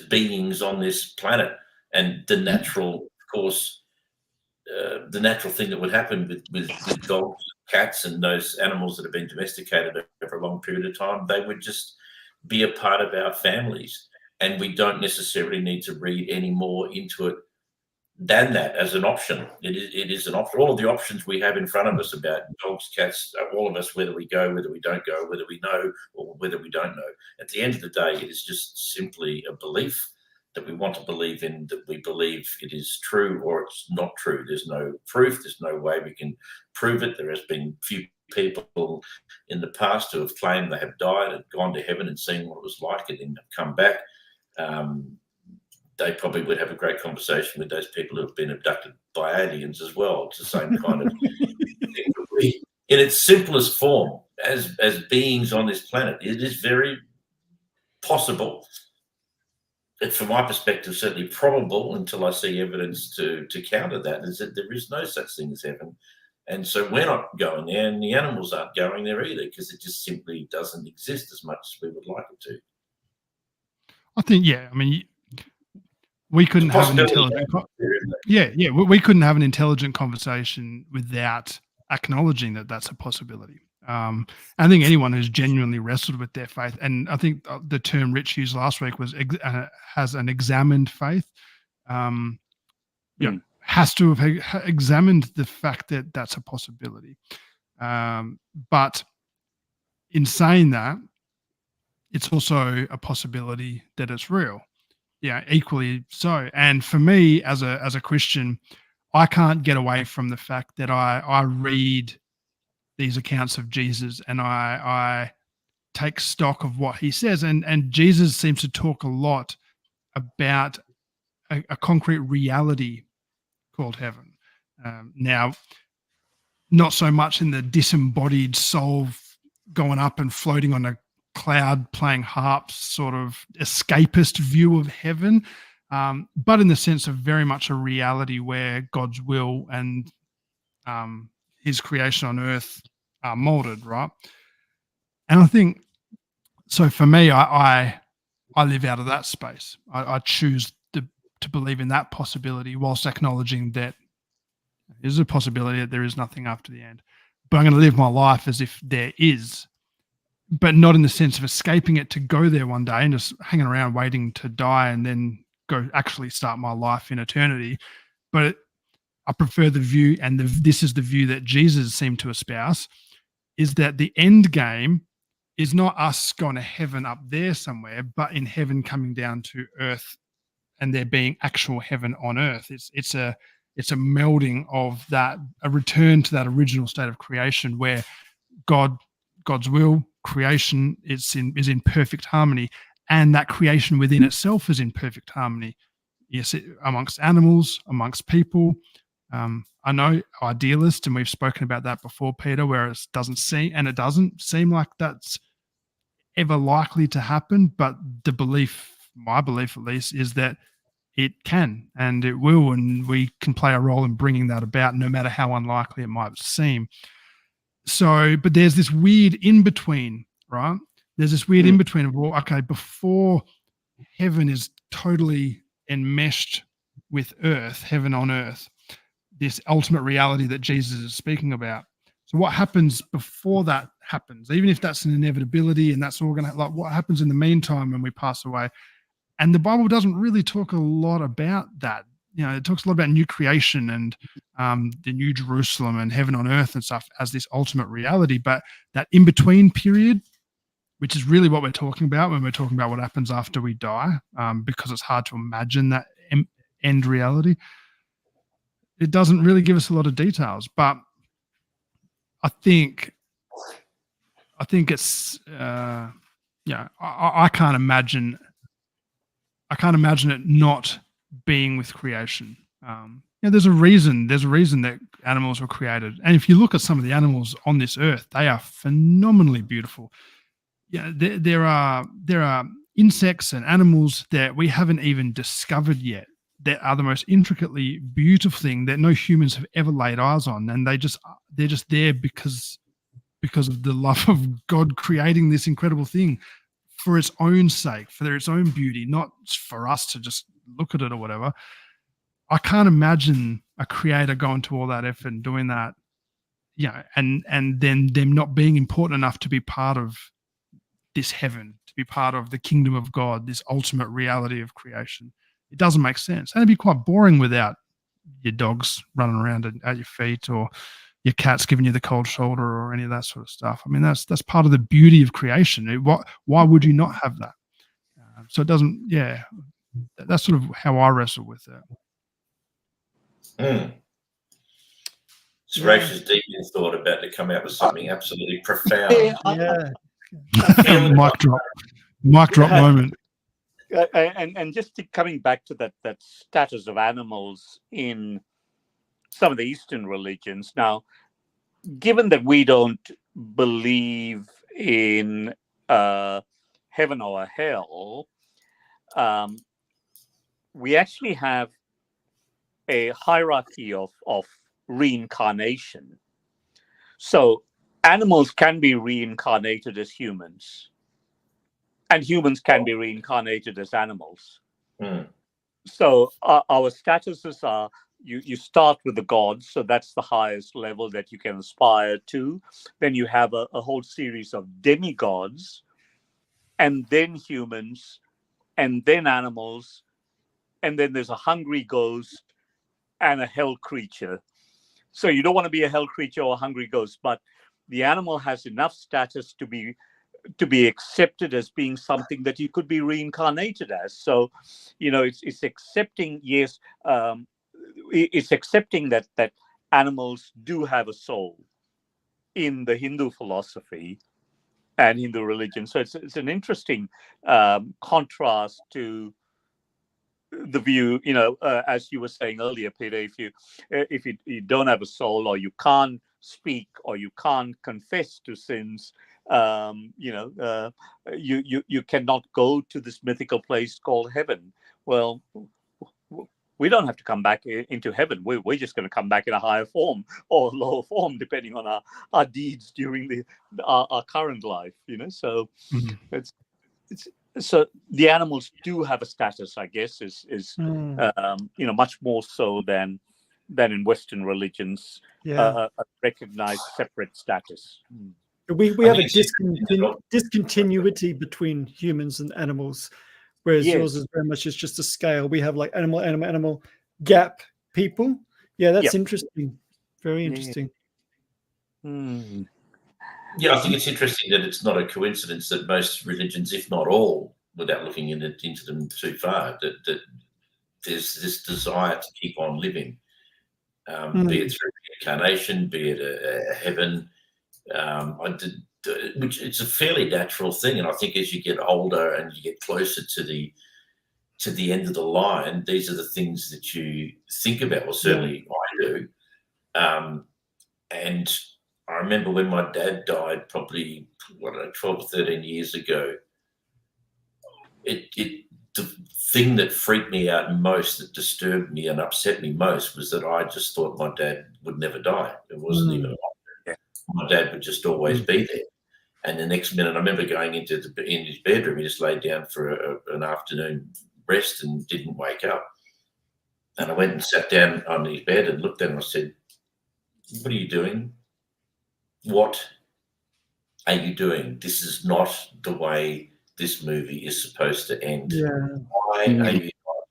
beings on this planet. And the natural, of course, the natural thing that would happen with dogs, cats, and those animals that have been domesticated over a long period of time, they would just be a part of our families, and we don't necessarily need to read any more into it than that as an option. It is an option. All of the options we have in front of us about dogs, cats, all of us, whether we go, whether we don't go, whether we know or whether we don't know. At the end of the day, it is just simply a belief that we want to believe in, that we believe it is true or it's not true. There's no proof. There's no way we can prove it. There has been few people in the past who have claimed they have died and gone to heaven and seen what it was like and then have come back. They probably would have a great conversation with those people who have been abducted by aliens as well. It's the same kind of thing. In its simplest form, as beings on this planet, it is very possible. It's, from my perspective, certainly probable, until I see evidence to counter that, is that there is no such thing as heaven. And so we're not going there, and the animals aren't going there either, because it just simply doesn't exist as much as we would like it to.
I think, I mean, we couldn't have an intelligent we couldn't have an intelligent conversation without acknowledging that that's a possibility. I think anyone who's genuinely wrestled with their faith, and I think the term Rich used last week was has an examined faith, has to have examined the fact that that's a possibility. But in saying that, it's also a possibility that it's real. Yeah, equally so. And for me, as a Christian, I can't get away from the fact that I read these accounts of Jesus and I take stock of what he says. And Jesus seems to talk a lot about a concrete reality called heaven. Now, not so much in the disembodied soul going up and floating on a cloud playing harps sort of escapist view of heaven, but in the sense of very much a reality where God's will and his creation on earth are molded, right? And I think, so for me, I live out of that space. I choose to believe in that possibility, whilst acknowledging that there's a possibility that there is nothing after the end. But I'm going to live my life as if there is, but not in the sense of escaping it to go there one day and just hanging around waiting to die and then go actually start my life in eternity. But I prefer the view, and this is the view that Jesus seemed to espouse, is that the end game is not us going to heaven up there somewhere, but in heaven coming down to earth and there being actual heaven on earth. It's a melding of that, a return to that original state of creation where God's will, creation is in perfect harmony, and that creation within itself is in perfect harmony. Yes, amongst animals, amongst people. I know idealist, and we've spoken about that before, Peter, where it doesn't seem like that's ever likely to happen, but the belief, my belief at least, is that it can and it will, and we can play a role in bringing that about, no matter how unlikely it might seem. So, but there's this weird in-between, right? There's this weird in-between of, well, okay, before heaven is totally enmeshed with earth, heaven on earth, this ultimate reality that Jesus is speaking about. So what happens before that happens, even if that's an inevitability and that's all going to, like, what happens in the meantime when we pass away? And the Bible doesn't really talk a lot about that. it talks a lot about new creation and the new Jerusalem and heaven on earth and stuff as this ultimate reality. But that in between period, which is really what we're talking about when we're talking about what happens after we die, because it's hard to imagine that end reality. It doesn't really give us a lot of details, but I think it's I can't imagine it not being with creation. There's a reason that animals were created, and if you look at some of the animals on this earth, they are phenomenally beautiful. There are insects and animals that we haven't even discovered yet that are the most intricately beautiful thing that no humans have ever laid eyes on, and they're just there because of the love of God creating this incredible thing for its own sake, for its own beauty, not for us to just look at it or whatever. I can't imagine a creator going to all that effort and doing that, and then them not being important enough to be part of this heaven, to be part of the kingdom of God, this ultimate reality of creation. It doesn't make sense. And it'd be quite boring without your dogs running around at your feet or your cat's giving you the cold shoulder or any of that sort of stuff. I mean, that's part of the beauty of creation. Why would you not have that? So it doesn't, that's sort of how I wrestle with that.
Seratius deep in thought about to come out with something absolutely profound.
Mic drop moment.
And just coming back to that status of animals in some of the Eastern religions. Now, given that we don't believe in heaven or hell, we actually have a hierarchy of reincarnation. So animals can be reincarnated as humans, and humans can be reincarnated as animals. So our statuses are, you start with the gods, so that's the highest level that you can aspire to. Then you have a whole series of demigods, and then humans, and then animals, and then there's a hungry ghost and a hell creature. So you don't want to be a hell creature or a hungry ghost, but the animal has enough status to be accepted as being something that you could be reincarnated as. So, it's accepting, it's accepting that animals do have a soul in the Hindu philosophy and Hindu religion. So it's an interesting contrast to the view, as you were saying earlier, Peter, if you don't have a soul, or you can't speak, or you can't confess to sins, you cannot go to this mythical place called heaven. Well, we don't have to come back into heaven. We're just going to come back in a higher form or lower form, depending on our deeds during our current life. So so the animals do have a status, I guess, is much more so than in Western religions, a recognized separate status.
We have a discontinuity between humans and animals, whereas yours is very much just a scale. We have like animal gap people. Yeah, that's interesting. Very interesting.
Yeah, I think it's interesting that it's not a coincidence that most religions, if not all, without looking into them too far, that there's this desire to keep on living, be it through reincarnation, be it a heaven. Which it's a fairly natural thing, and I think as you get older and you get closer to the end of the line, these are the things that you think about. Well, certainly I do. And I remember when my dad died, probably 12 or 13 years ago. The thing that freaked me out most, that disturbed me and upset me most, was that I just thought my dad would never die. It wasn't even an option. My dad would just always be there. And the next minute, I remember going in his bedroom. He just laid down for an afternoon rest and didn't wake up. And I went and sat down on his bed and looked at him. I said, "What are you doing? What are you doing? This is not the way this movie is supposed to end. Why are you not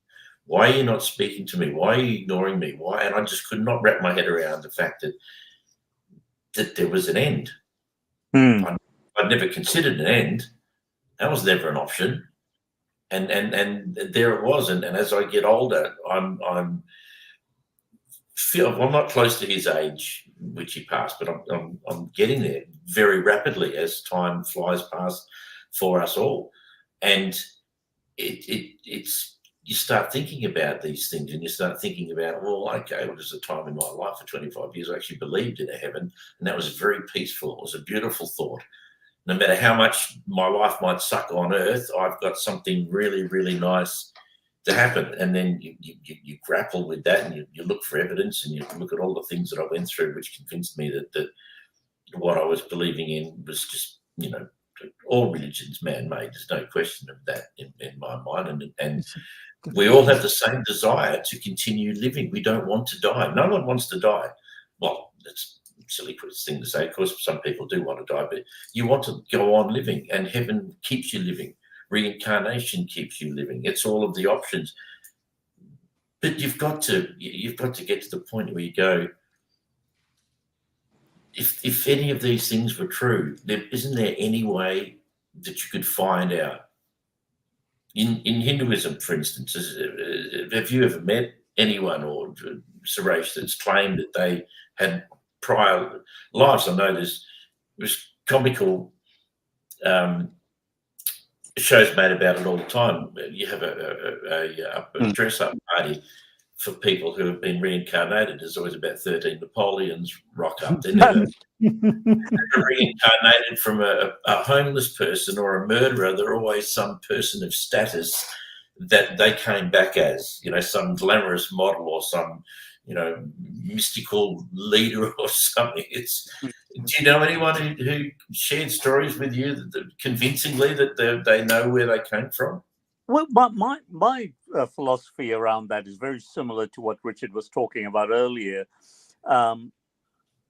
Why are you not speaking to me? Why are you ignoring me? Why? And I just could not wrap my head around the fact that there was an end. I'd never considered an end. That was never an option. And there it was. And as I get older, I'm not close to his age, which he passed, but I'm getting there very rapidly as time flies past for us all. And it's you start thinking about these things, and you start thinking about, well, okay, well, there's a time in my life for 25 years I actually believed in a heaven, and that was very peaceful. It was a beautiful thought. No matter how much my life might suck on earth, I've got something really, really nice to happen. And then you grapple with that, and you look for evidence, and you look at all the things that I went through, which convinced me that what I was believing in was just, all religions man-made. There's no question of that in my mind. And we all have the same desire to continue living. We don't want to die. No one wants to die. Well, that's a silly thing to say. Of course, some people do want to die, but you want to go on living, and heaven keeps you living. Reincarnation keeps you living. It's all of the options. But you've got to get to the point where you go, if any of these things were true, isn't there any way that you could find out? In Hinduism, for instance, have you ever met anyone, or Suresh, that's claimed that they had prior lives? I know there's comical shows made about it all the time. You have a dress-up party for people who have been reincarnated. There's always about 13 Napoleons rock up. They're never reincarnated from a homeless person or a murderer. They're always some person of status that they came back as, some glamorous model or some, mystical leader or something. Do you know anyone who shared stories with you that convincingly that they know where they came from?
Well, my philosophy around that is very similar to what Richard was talking about earlier.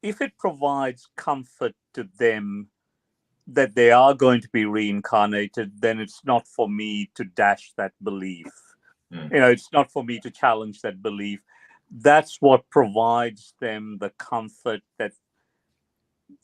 If it provides comfort to them that they are going to be reincarnated, then it's not for me to dash that belief. It's not for me to challenge that belief. That's what provides them the comfort that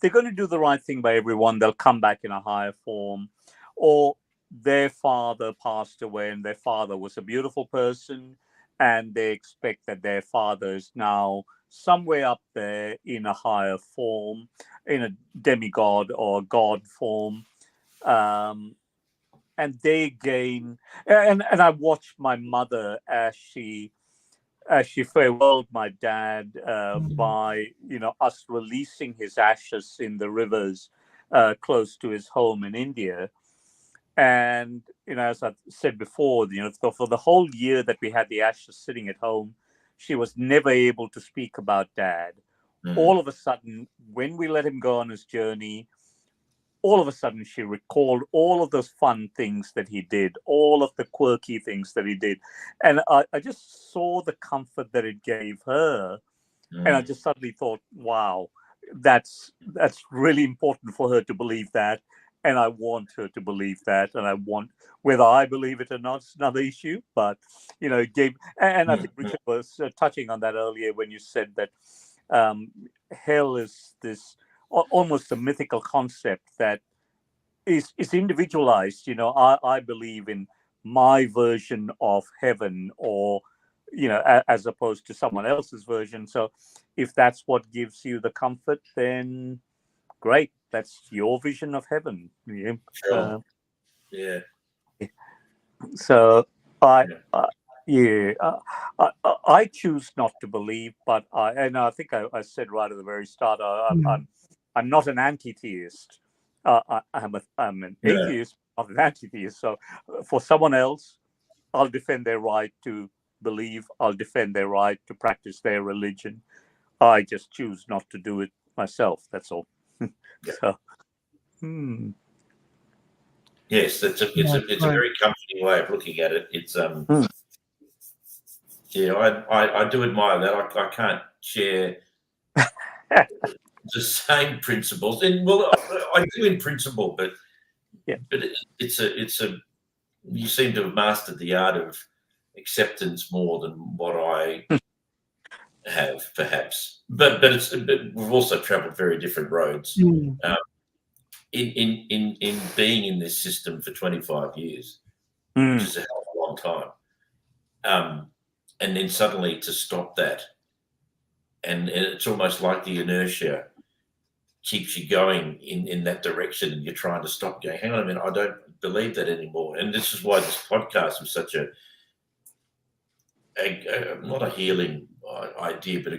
they're going to do the right thing by everyone. They'll come back in a higher form. Or their father passed away, and their father was a beautiful person, and they expect that their father is now somewhere up there in a higher form, in a demigod or god form, and they gain. And I watched my mother as she farewelled my dad by us releasing his ashes in the rivers close to his home in India. And, as I said before, for the whole year that we had the ashes sitting at home, she was never able to speak about Dad. All of a sudden, when we let him go on his journey, all of a sudden she recalled all of those fun things that he did, all of the quirky things that he did. And I just saw the comfort that it gave her. And I just suddenly thought, wow, that's really important for her to believe that. And I want her to believe that, and I want, whether I believe it or not, it's another issue. But it gave, and I think Richard was touching on that earlier when you said that hell is this almost a mythical concept that is individualized. I believe in my version of heaven, or as opposed to someone else's version. So if that's what gives you the comfort, then great. That's your vision of heaven. Yeah.
Sure. Yeah.
So I choose not to believe, but I think I said right at the very start, I'm not an anti-theist. I'm an atheist, not an anti-theist. So for someone else, I'll defend their right to believe. I'll defend their right to practice their religion. I just choose not to do it myself. That's all. So,
yes, it's a very comforting way of looking at it. It's I do admire that. I can't share the same principles, and I do in principle, but it's a you seem to have mastered the art of acceptance more than what I have, perhaps. But we've also travelled very different roads.
Mm.
In being in this system for 25 years, which is a hell of a long time, and then suddenly to stop that, and it's almost like the inertia keeps you going in that direction, and you're trying to stop going, hang on a minute, I don't believe that anymore. And this is why this podcast was such a not a healing idea, but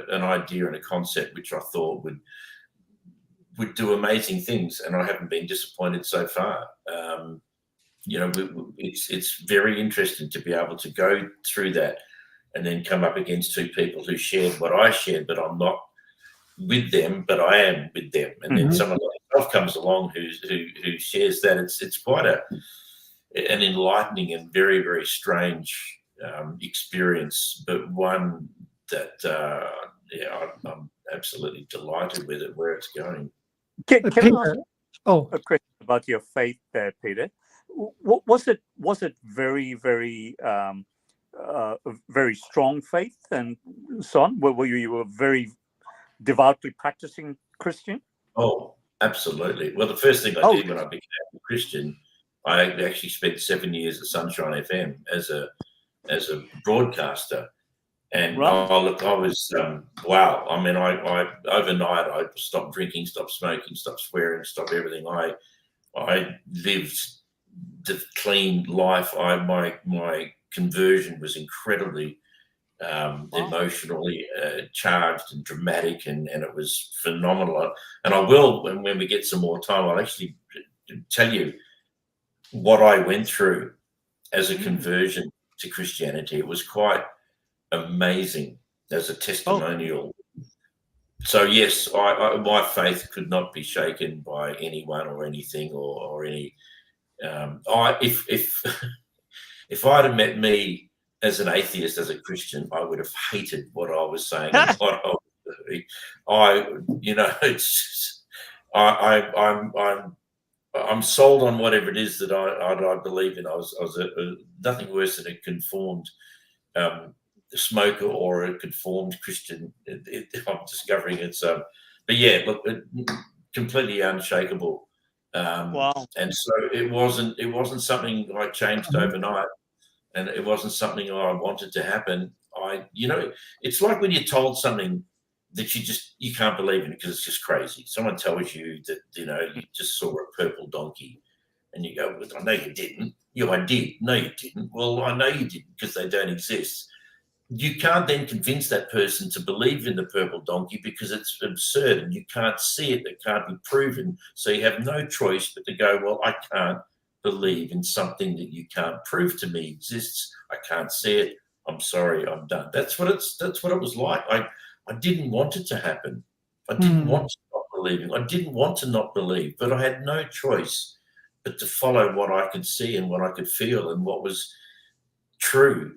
an idea and a concept which I thought would do amazing things, and I haven't been disappointed so far. It's very interesting to be able to go through that and then come up against two people who shared what I shared, but I'm not with them, but I am with them. And then someone like yourself comes along who shares that. It's quite an enlightening and very, very strange experience, but one that I'm absolutely delighted with it, where it's going.
Can I ask
Oh,
a question about your faith there, Peter? Was it very, very very strong faith and so on? Were you a very devoutly practicing Christian?
Oh, absolutely. Well, the first thing I did when I became a Christian, I actually spent 7 years at Sunshine FM as a broadcaster. And
Right.
I was wow. I mean, I overnight I stopped drinking, stopped smoking, stopped swearing, stopped everything. I lived the clean life. My conversion was incredibly emotionally charged and dramatic, and it was phenomenal. And I will, when we get some more time, I'll actually tell you what I went through as a conversion to Christianity. It was quite amazing as a testimonial. So yes, my faith could not be shaken by anyone or anything or any. If I'd have met me as an atheist, as a Christian, I would have hated what I was saying and what I was doing. I'm sold on whatever it is that I believe in. I was nothing worse than a conformed smoker or a conformed Christian. I'm discovering it's but yeah, look, completely unshakable.
Wow.
And so it wasn't something I changed overnight, and it wasn't something I wanted to happen. It's like when you're told something that you can't believe in because it's just crazy. Someone tells you that you just saw a purple donkey, and you go, well, I know you didn't. Yeah, I did. No, you didn't. Well, I know you didn't because they don't exist. You can't then convince that person to believe in the purple donkey because it's absurd and you can't see it. It can't be proven. So you have no choice but to go, well, I can't believe in something that you can't prove to me exists. I can't see it. I'm sorry, I'm done. That's what it was like. I didn't want it to happen. I didn't want to not believe. I didn't want to not believe, but I had no choice but to follow what I could see and what I could feel and what was true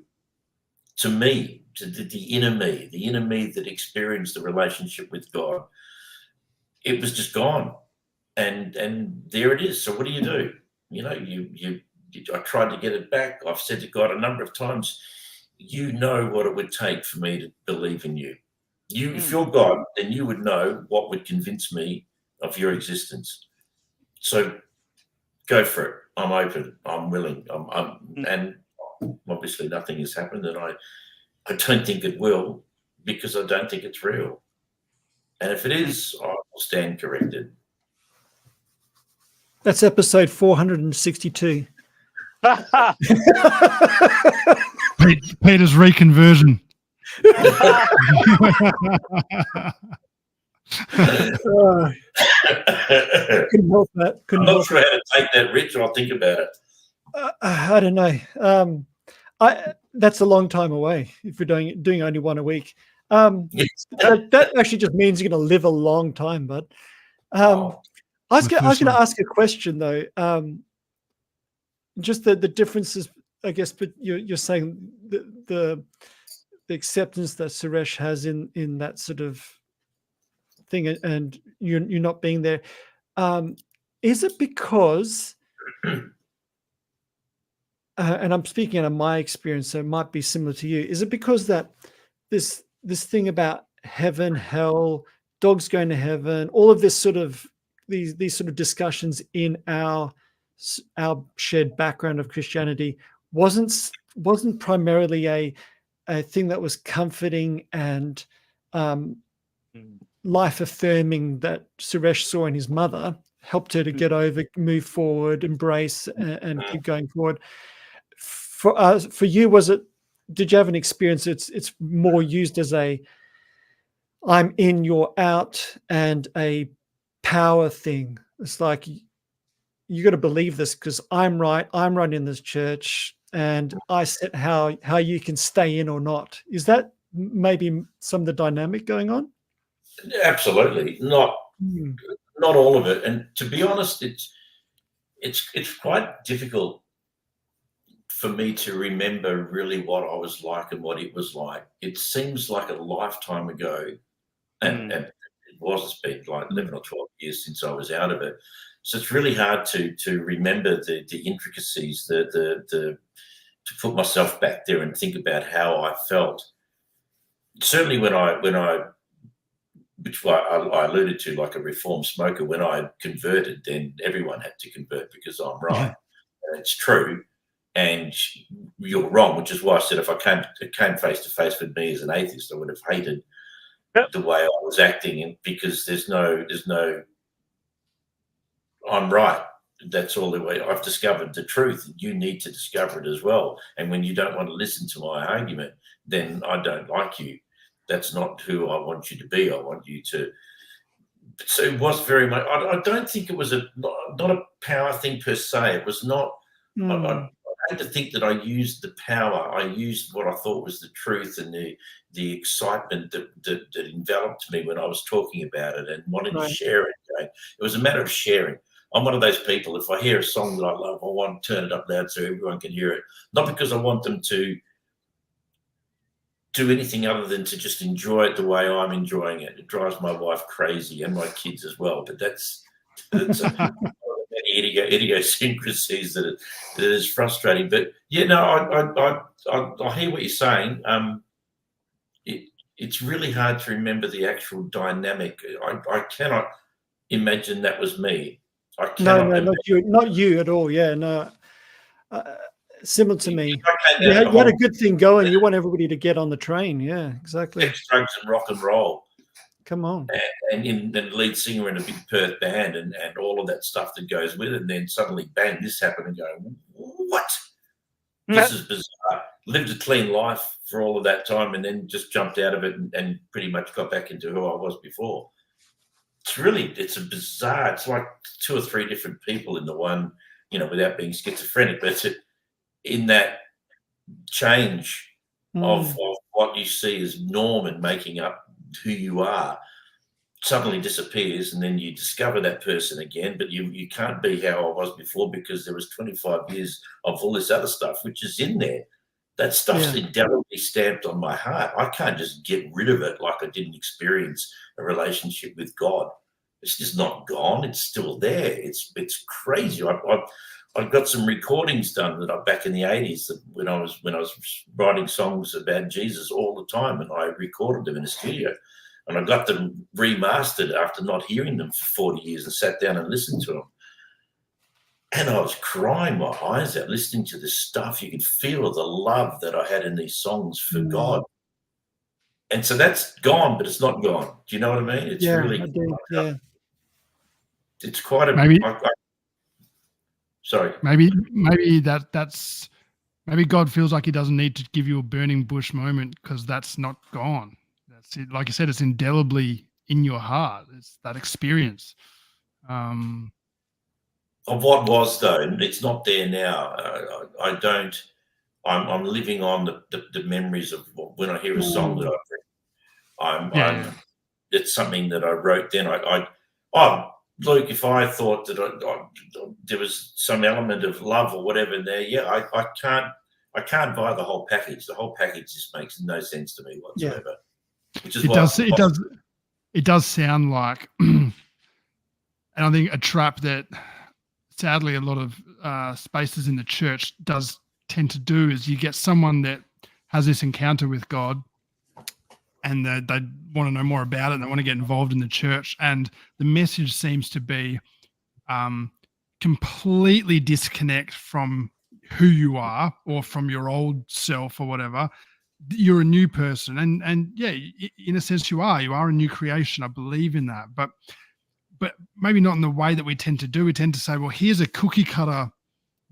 to me, to the inner me that experienced the relationship with God. It was just gone, and there it is. So what do? I tried to get it back. I've said to God a number of times, you know what it would take for me to believe in you. If you're God, then you would know what would convince me of your existence. So go for it. I'm open. I'm willing. And obviously nothing has happened, and I don't think it will because I don't think it's real. And if it is, I will stand corrected.
that's episode 462.
Peter's reconversion.
Couldn't help that.
I'm not sure how to take that, Rich. I'll think about it.
I don't know. That's a long time away if we're doing only one a week.
Yes.
That actually just means you're going to live a long time. But I was going to ask a question though. Just the differences, I guess. But you're saying the acceptance that Suresh has in that sort of thing, and you're not being there. Is it because and I'm speaking out of my experience, so it might be similar to you. Is it because that this thing about heaven, hell, dogs going to heaven, all of this sort of these sort of discussions in our shared background of Christianity wasn't primarily a thing that was comforting and life affirming that Suresh saw in his mother, helped her to get over, move forward, embrace, and keep going forward. For you, did you have an experience? It's more used as I'm in, you're out, and a power thing. It's like you got to believe this because I'm right. I'm running this church, and I set how you can stay in or not. Is that maybe some of the dynamic going on?
Absolutely not. Not all of it. And to be honest, it's quite difficult for me to remember really what I was like and what it was like. It seems like a lifetime ago, and it was. It's been like 11 or 12 years since I was out of it. So it's really hard to remember the intricacies, to put myself back there and think about how I felt. Certainly when I which I alluded to, like a reformed smoker, when I converted, then everyone had to convert because I'm right. And it's true. And you're wrong, which is why I said if it came face to face with me as an atheist, I would have hated the way I was acting, and because there's no I'm right. That's all the way. I've discovered the truth. You need to discover it as well. And when you don't want to listen to my argument, then I don't like you. That's not who I want you to be. I want you to. So it was very much. I don't think it was not a power thing per se. It was not. I hate to think that I used the power. I used what I thought was the truth and the excitement that enveloped me when I was talking about it and wanting to share it. It was a matter of sharing. I'm one of those people. If I hear a song that I love, I want to turn it up loud so everyone can hear it. Not because I want them to do anything other than to just enjoy it the way I'm enjoying it. It drives my wife crazy and my kids as well. But that's idiosyncrasies that is frustrating. But yeah, no, I hear what you're saying. It's really hard to remember the actual dynamic. I cannot imagine that was me.
No, not you at all. Yeah, no. Similar to me. You had a good thing going. You want everybody to get on the train. Yeah, exactly.
Sex, drugs, and rock and roll.
Come on.
And lead singer in a big Perth band and all of that stuff that goes with it. And then suddenly, bang, this happened and go, what? This is bizarre. Lived a clean life for all of that time and then just jumped out of it and pretty much got back into who I was before. It's a bizarre, it's like 2 or 3 different people in the one, without being schizophrenic, but it's in that change of what you see as norm and making up who you are suddenly disappears, and then you discover that person again, but you can't be how I was before because there was 25 years of all this other stuff which is in there. That stuff's indelibly stamped on my heart. I can't just get rid of it like I didn't experience a relationship with God. It's just not gone. It's still there. It's crazy. I've got some recordings done that I back in the 80s when I was writing songs about Jesus all the time, and I recorded them in a studio, and I got them remastered after not hearing them for 40 years and sat down and listened to them. And I was crying my eyes out listening to this stuff. You could feel the love that I had in these songs for God. And so that's gone, but it's not gone. Do you know what I mean? It's it's quite a
maybe.
Sorry.
Maybe that's God feels like he doesn't need to give you a burning bush moment because that's not gone. That's it. Like you said, it's indelibly in your heart. It's that experience.
Of what was though, it's not there now. I'm living on the memories of when I hear a song that I've written. It's something that I wrote then. Luke, if I thought that there was some element of love or whatever in there, I can't buy the whole package. The whole package just makes no sense to me whatsoever. Which is
it does sound like, and I think a trap that sadly a lot of spaces in the church does tend to do is you get someone that has this encounter with God, and they want to know more about it, and they want to get involved in the church, and the message seems to be completely disconnect from who you are or from your old self or whatever. You're a new person, and yeah, in a sense you are a new creation. I believe in that, but maybe not in the way that we tend to do. We tend to say, well, here's a cookie cutter.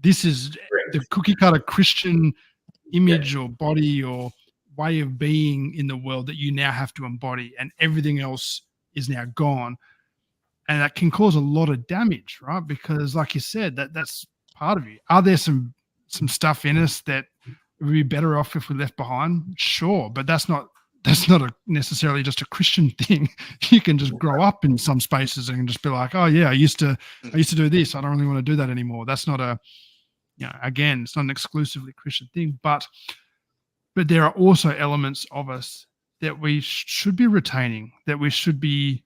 This is the cookie cutter Christian image or body or way of being in the world that you now have to embody, and everything else is now gone. And that can cause a lot of damage, right? Because like you said, that's part of you. Are there some stuff in us that would be better off if we left behind? Sure, but that's not necessarily just a Christian thing. You can just grow up in some spaces and just be like, oh yeah, I used to do this. I don't really want to do that anymore. That's not again, it's not an exclusively Christian thing, but there are also elements of us that we should be retaining, that we should be,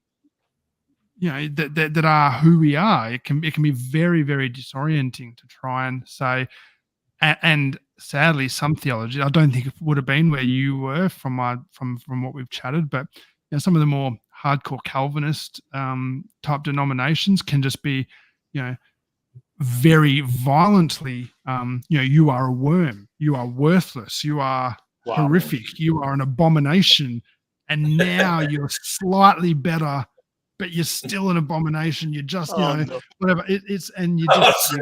that are who we are. It can be very, very disorienting to try and say, and sadly, some theology, I don't think it would have been where you were from what we've chatted, but some of the more hardcore Calvinist type denominations can just be, very violently, you are a worm, you are worthless, you are horrific, you are an abomination, and now you're slightly better, but you're still an abomination. You're just, whatever. It's and you just.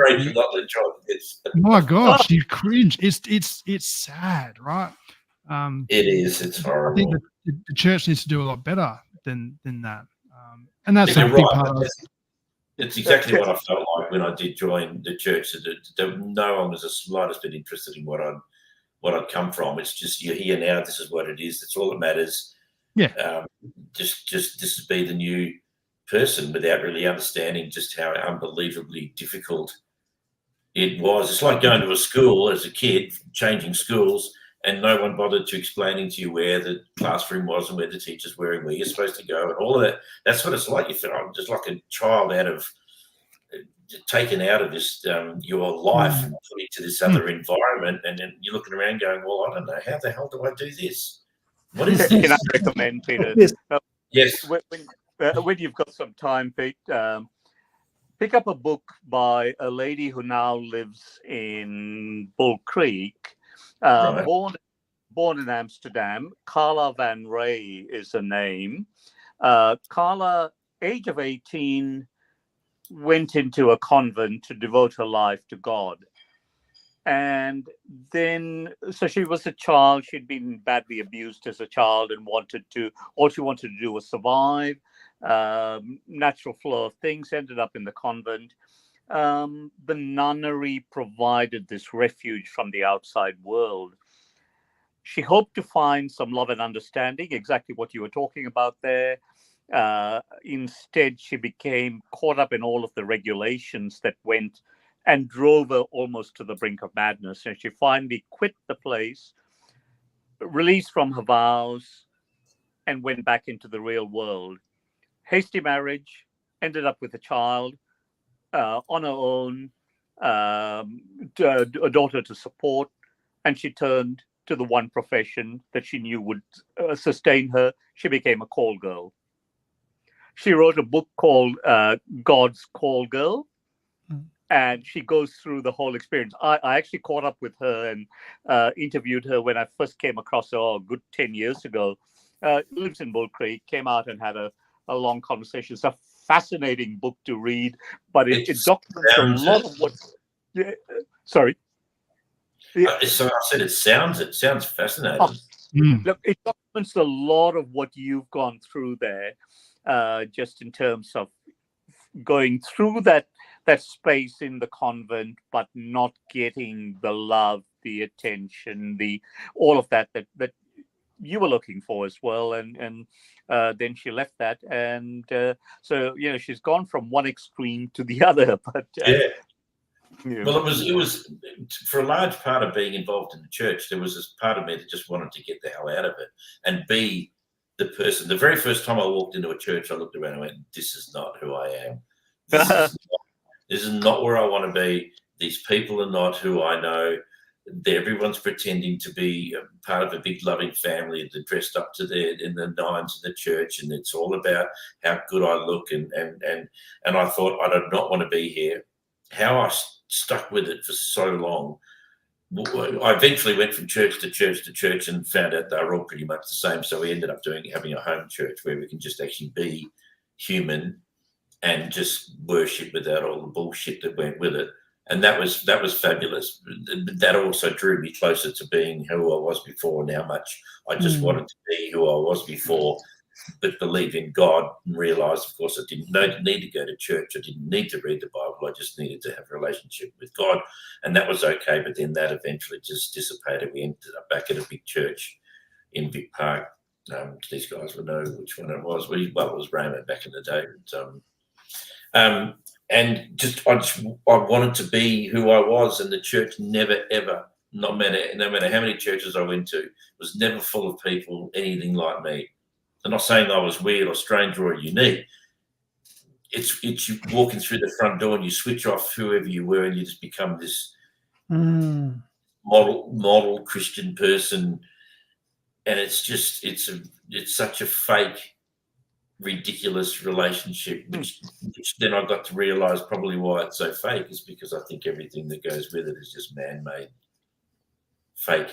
My gosh, you cringe. It's sad, right?
It is. It's horrible.
I think the church needs to do a lot better than that, and that's a big part of it.
It's exactly what I felt like when I did join the church. That no one was the slightest bit interested in what I'd come from. It's just, you're here now. This is what it is. That's all that matters.
Yeah.
Just this is be the new person without really understanding just how unbelievably difficult it was. It's like going to a school as a kid, changing schools, and no one bothered to explaining to you where the classroom was and where the teachers were and where you're supposed to go and all of that. That's what it's like. You feel just like a child taken out of this your life and put into this other environment, and then you're looking around going, well, I don't know, how the hell do I do this? What is this?
Can I recommend, Peter?
Yes.
When you've got some time, Pete, pick up a book by a lady who now lives in Bull Creek,
Right.
born in Amsterdam. Carla Van Ray is her name. Carla, age of 18, went into a convent to devote her life to God. And then, so she was a child. She'd been badly abused as a child and all she wanted to do was survive. Natural flow of things, ended up in the convent. The nunnery provided this refuge from the outside world. She hoped to find some love and understanding, exactly what you were talking about there. Instead, she became caught up in all of the regulations that went and drove her almost to the brink of madness. And she finally quit the place, released from her vows, and went back into the real world. Hasty marriage, ended up with a child on her own, a daughter to support, and she turned to the one profession that she knew would sustain her. She became a call girl. She wrote a book called God's Call Girl, and she goes through the whole experience. I actually caught up with her and interviewed her when I first came across her a good 10 years ago. Lives in Bull Creek, came out and had a long conversation. It's a fascinating book to read, but it documents a lot of what. Yeah, sorry.
So I said it sounds fascinating.
Look, it documents a lot of what you've gone through there, just in terms of going through that space in the convent, but not getting the love, the attention, all of that you were looking for as well, and then she left that, and so she's gone from one extreme to the other. But
well, it was for a large part of being involved in the church. There was this part of me that just wanted to get the hell out of it and be the person. The very first time I walked into a church, I looked around and went, "This is not who I am. This is not where I want to be. These people are not who I know. Everyone's pretending to be part of a big loving family. They're dressed up to their in the nines in the church, and it's all about how good I look. And I thought I did not want to be here. How I stuck with it for so long. I eventually went from church to church to church and found out they were all pretty much the same. So we ended up having a home church where we can just actually be human and just worship without all the bullshit that went with it. And that was fabulous. That also drew me closer to being who I was before and how much I just wanted to be who I was before, but believe in God and realised, of course, I didn't need to go to church. I didn't need to read the Bible. I just needed to have a relationship with God, and that was okay. But then that eventually just dissipated. We ended up back at a big church in Vic Park. These guys would know which one it was. It was Raymond back in the day. And I wanted to be who I was, and the church never ever, no matter how many churches I went to, was never full of people anything like me. I'm not saying I was weird or strange or unique. It's you walking through the front door and you switch off whoever you were and you just become this model Christian person, and it's such a fake, ridiculous relationship, which then I got to realize probably why it's so fake is because I think everything that goes with it is just man-made, fake.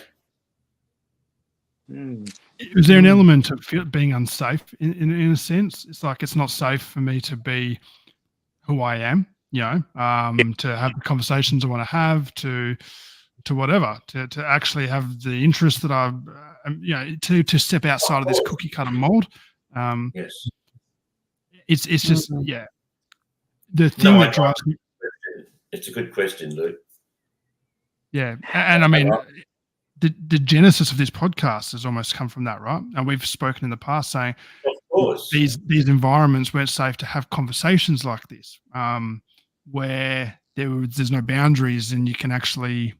Is there an element of being unsafe in a sense? It's like it's not safe for me to be who I am, to have the conversations I want to have, to whatever, to actually have the interest that I, to step outside of this cookie cutter mold.
Yes.
It's just, the thing that drives me.
It's a good question, Luke.
Yeah. And I mean, the genesis of this podcast has almost come from that, right? And we've spoken in the past saying,
of course,
these environments where it's safe to have conversations like this, where there's no boundaries and you can actually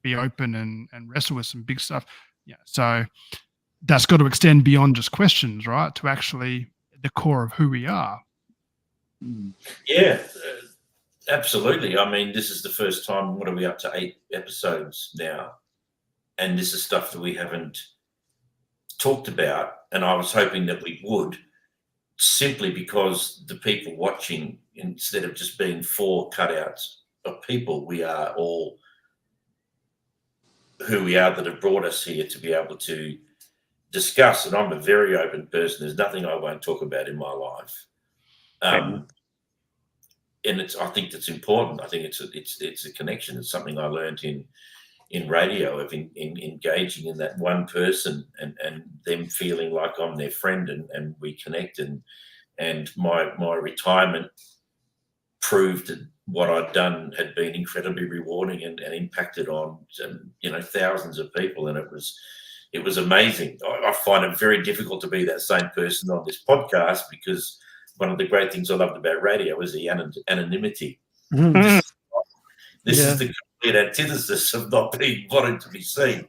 be open and wrestle with some big stuff. Yeah. So that's got to extend beyond just questions, right? To actually the core of who we are.
Yeah, absolutely. I mean, this is the first time, what are we up to, 8 episodes now? And this is stuff that we haven't talked about. And I was hoping that we would, simply because the people watching, instead of just being 4 cutouts of people, we are all who we are that have brought us here to be able to discuss. And I'm a very open person. There's nothing I won't talk about in my life. And I think that's important. I think it's a connection. It's something I learned in radio, of in engaging in that one person and them feeling like I'm their friend and we connect. And my retirement proved that what I'd done had been incredibly rewarding and impacted on thousands of people. And it was amazing. I find it very difficult to be that same person on this podcast, because one of the great things I loved about radio was the anonymity. This is the complete antithesis of not wanting to be seen.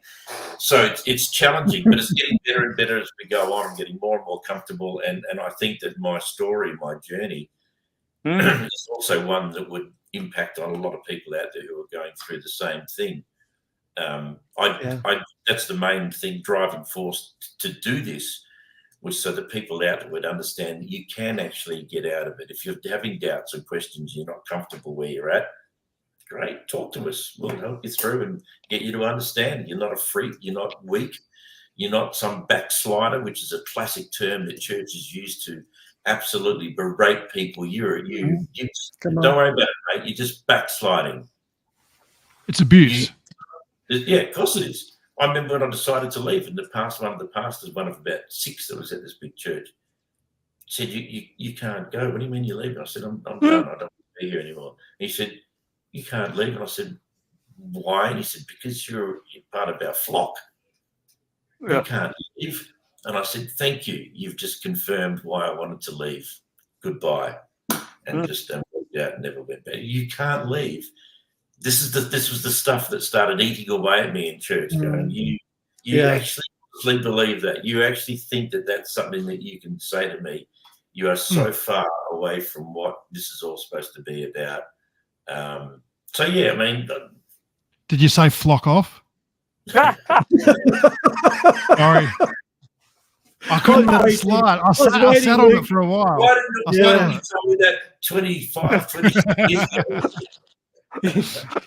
So it's challenging, but it's getting better and better as we go on. I'm getting more and more comfortable. And I think that my story, my journey, is also one that would impact on a lot of people out there who are going through the same thing. That's the main thing, driving force to do this, was so that people out there would understand that you can actually get out of it. If you're having doubts and questions, you're not comfortable where you're at, great, talk to us. We'll help you through and get you to understand. You're not a freak. You're not weak. You're not some backslider, which is a classic term that churches use to absolutely berate people. You don't worry about it, mate. You're just backsliding.
It's abuse.
Yeah, of course it is. I remember when I decided to leave, and one of the pastors, one of about 6 that was at this big church, said, you can't go. What do you mean you're leaving? I said, I'm done. I don't want to be here anymore. And he said, you can't leave. And I said, why? And he said, because you're part of our flock. You can't leave. And I said, thank you. You've just confirmed why I wanted to leave. Goodbye. And just walked out and never went back. You can't leave. This was the stuff that started eating away at me in church. Going, you actually believe that? You actually think that that's something that you can say to me? You are so far away from what this is all supposed to be about. So yeah, I mean,
Did you say flock off? Sorry. I couldn't let it slide. I sat on it for a while.
Why didn't you
Yeah.
tell me that 25, 26 years ago?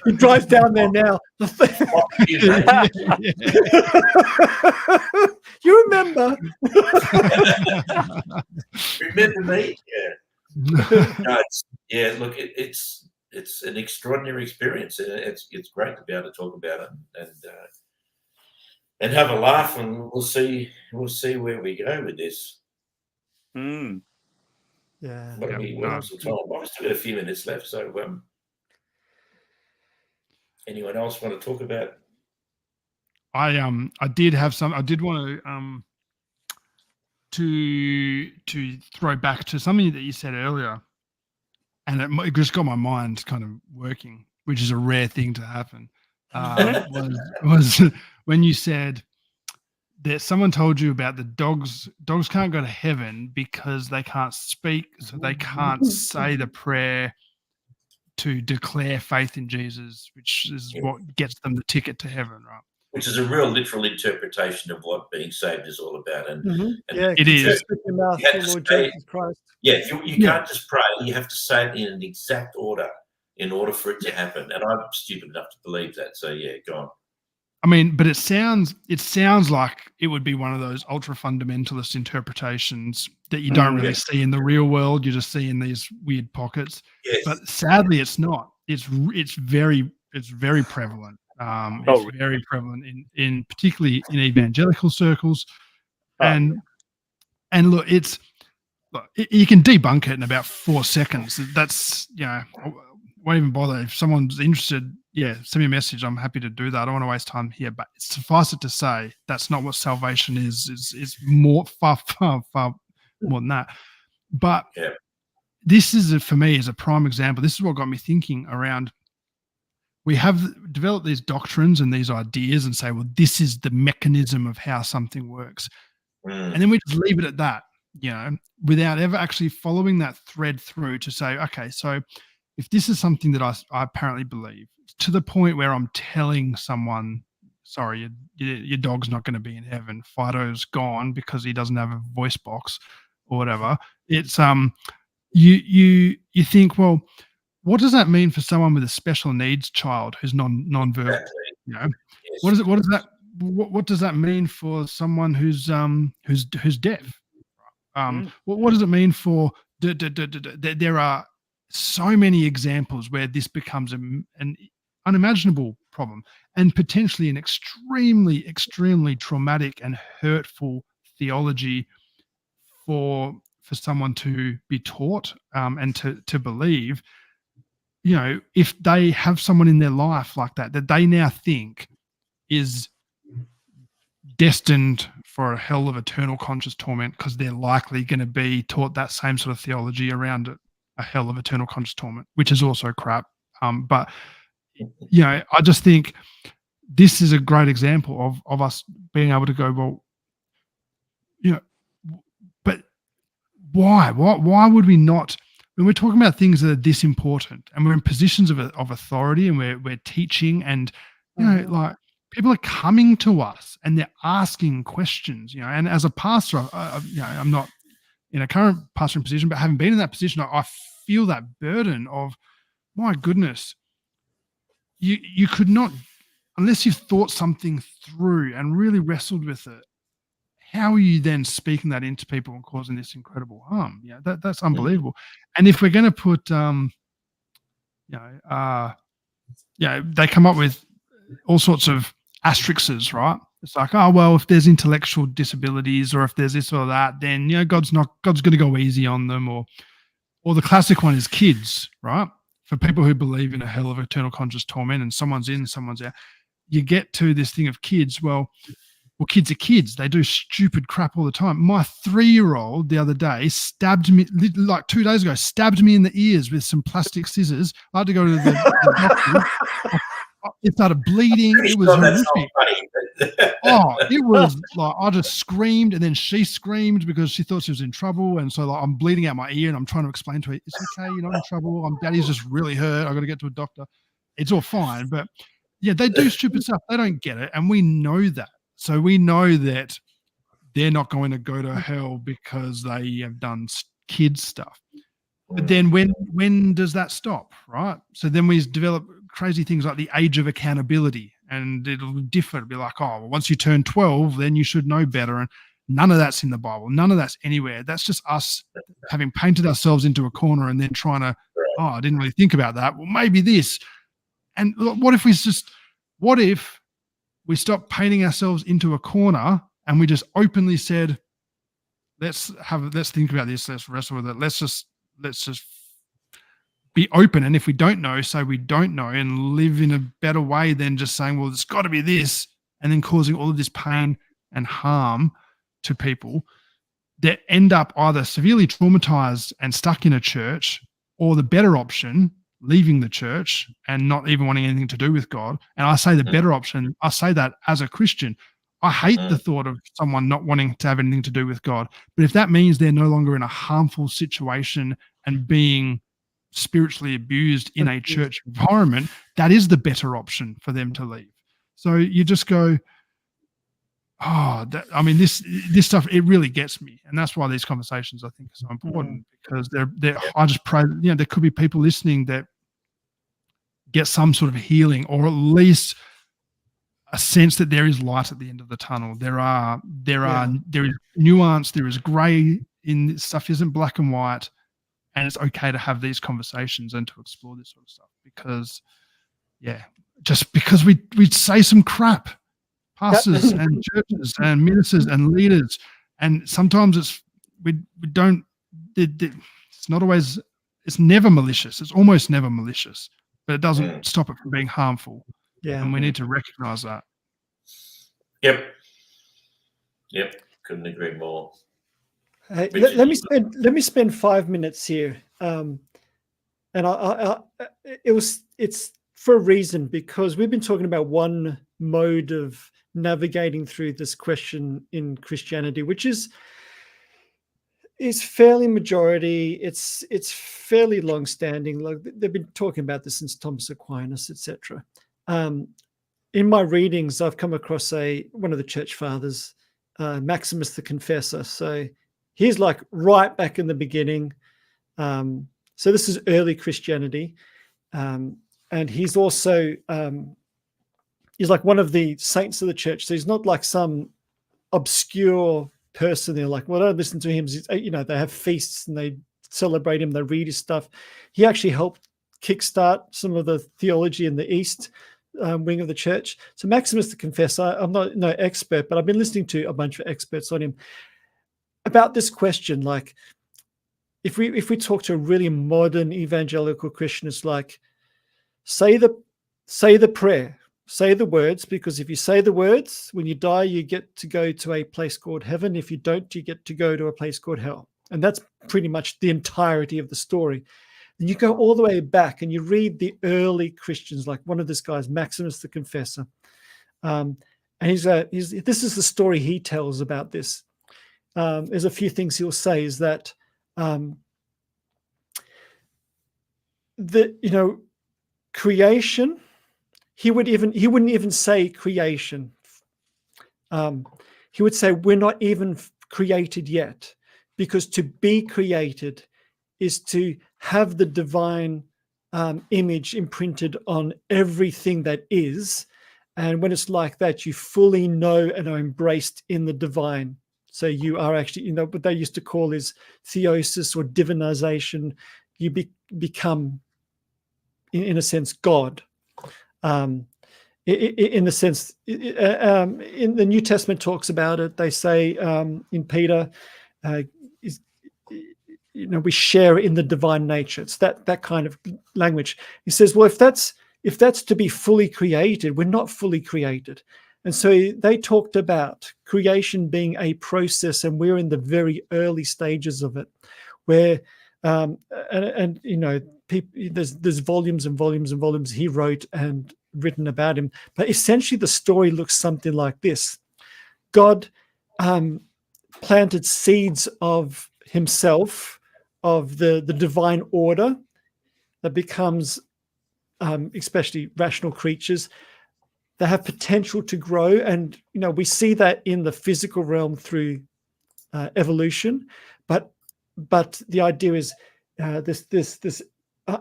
He drives down there now. You remember?
Remember me? Yeah. No, look, it's an extraordinary experience. It's great to be able to talk about it and have a laugh, and we'll see where we go with this.
Mm.
Yeah.
What else we time? I've still got a few minutes left, so anyone else want to talk about?
I did have some. I did want to throw back to something that you said earlier, and it just got my mind kind of working, which is a rare thing to happen. Was when you said that someone told you about the dogs can't go to heaven because they can't speak, so they can't say the prayer to declare faith in Jesus, which is what gets them the ticket to heaven, right?
Which is a real literal interpretation of what being saved is all about. And
it is.
Your mouth, Lord Jesus Christ.
Yeah, you can't just pray. You have to say it in an exact order in order for it to happen. And I'm stupid enough to believe that. So yeah, go on.
I mean, but it sounds like it would be one of those ultra fundamentalist interpretations that you don't really see in the real world. You just see in these weird pockets.
Yes.
But sadly, it's not. It's very prevalent. It's very prevalent in particularly in evangelical circles. And look, you can debunk it in about 4 seconds. That's, won't even bother. If someone's interested, send me a message. I'm happy to do that. I don't want to waste time here, but suffice it to say, that's not what salvation is. It's more far more than that. But this is for me is a prime example. This is what got me thinking around. We have developed these doctrines and these ideas and say, well, this is the mechanism of how something works. And then we just leave it at that, without ever actually following that thread through to say, okay, so if this is something that I apparently believe, to the point where I'm telling someone, sorry, your dog's not going to be in heaven, Fido's gone because he doesn't have a voice box or whatever. It's you think, well, what does that mean for someone with a special needs child who's non-verbal?
Exactly.
Yes. What does that mean for someone who's deaf? What does it mean for there are so many examples where this becomes an unimaginable problem and potentially an extremely, extremely traumatic and hurtful theology for someone to be taught and to believe. If they have someone in their life like that they now think is destined for a hell of eternal conscious torment because they're likely going to be taught that same sort of theology around a hell of eternal conscious torment, which is also crap. But I just think this is a great example of us being able to go, well, but why? Why would we not? When we're talking about things that are this important and we're in positions of authority and we're teaching and, like people are coming to us and they're asking questions, and as a pastor, I'm not in a current pastoring position, but having been in that position, I feel that burden of, my goodness, you could not, unless you've thought something through and really wrestled with it, how are you then speaking that into people and causing this incredible harm? That's unbelievable. And if we're going to put, they come up with all sorts of asterisks, right? It's like, oh, well, if there's intellectual disabilities or if there's this or that, then, God's going to go easy on them. Or the classic one is kids, right? For people who believe in a hell of eternal conscious torment and someone's in, someone's out, you get to this thing of kids. Well, kids are kids. They do stupid crap all the time. My 3-year-old the other day stabbed me, like 2 days ago, stabbed me in the ears with some plastic scissors. I had to go to the doctor. It started bleeding. It was horrific. It was like I just screamed, and then she screamed because she thought she was in trouble. And so like, I'm bleeding out my ear, and I'm trying to explain to her, it's okay, you're not in trouble. Daddy's just really hurt. I got to get to a doctor. It's all fine, but Yeah, they do stupid stuff. They don't get it, and we know that. So we know that they're not going to go to hell because they have done kid stuff. But then when does that stop, right? So then we develop crazy things like the age of accountability, and it'll differ. It'll be like, oh, well, once you turn 12, then you should know better. And none of that's in the Bible. None of that's anywhere. That's just us having painted ourselves into a corner and then trying to, oh, I didn't really think about that. Well, maybe this. And what if we stop painting ourselves into a corner and we just openly said, let's think about this, let's wrestle with it, let's just be open, and if we don't know, say we don't know, and live in a better way than just saying, well, it's got to be this, and then causing all of this pain and harm to people that end up either severely traumatized and stuck in a church, or the better option, leaving the church and not even wanting anything to do with God. And I say the better option, I say that as a Christian. I hate the thought of someone not wanting to have anything to do with God. But if that means they're no longer in a harmful situation and being spiritually abused in a church environment, that is the better option for them to leave. So you just go, this stuff, it really gets me. And that's why these conversations, I think, are so important, because I just pray, there could be people listening that get some sort of healing, or at least a sense that there is light at the end of the tunnel. There is nuance, there is gray in stuff, isn't black and white, and it's okay to have these conversations and to explore this sort of stuff, because just because we say some crap, pastors and churches and ministers and leaders, and sometimes it's never malicious, it's almost never malicious, but it doesn't stop it from being harmful.
Yeah.
And we need to recognize that.
Yep. Couldn't agree more.
Hey, let me spend 5 minutes here. And it's for a reason, because we've been talking about one mode of navigating through this question in Christianity, which is fairly majority. It's fairly long-standing. Like, they've been talking about this since Thomas Aquinas, etc. In my readings, I've come across one of the church fathers, Maximus the Confessor. So he's like right back in the beginning. So this is early Christianity, and he's also he's like one of the saints of the church. So he's not like some obscure person. They're like, well, don't listen to him. They have feasts and they celebrate him. They read his stuff. He actually helped kickstart some of the theology in the East wing of the church. So Maximus the Confessor, I'm not no expert, but I've been listening to a bunch of experts on him about this question. Like, if we talk to a really modern evangelical Christian, it's like, say the prayer, say the words, because if you say the words, when you die, you get to go to a place called heaven. If you don't, you get to go to a place called hell. And that's pretty much the entirety of the story. And you go all the way back and you read the early Christians, like one of these guys, Maximus the Confessor. And this is the story he tells about this. There's a few things he'll say is that creation, he wouldn't even say creation. He would say we're not even created yet, because to be created is to have the divine image imprinted on everything that is. And when it's like that, you fully know and are embraced in the divine. So you are actually, what they used to call is theosis or divinization. You become, in a sense, God. In the sense, in the New Testament talks about it. They say in Peter, we share in the divine nature. It's that kind of language. He says, well, if that's to be fully created, we're not fully created. And so they talked about creation being a process, and we're in the very early stages of it, where there's volumes and volumes and volumes he wrote and written about him. But essentially the story looks something like this. God planted seeds of himself, of the divine order that becomes, especially rational creatures, They have potential to grow, and we see that in the physical realm through evolution. But the idea is this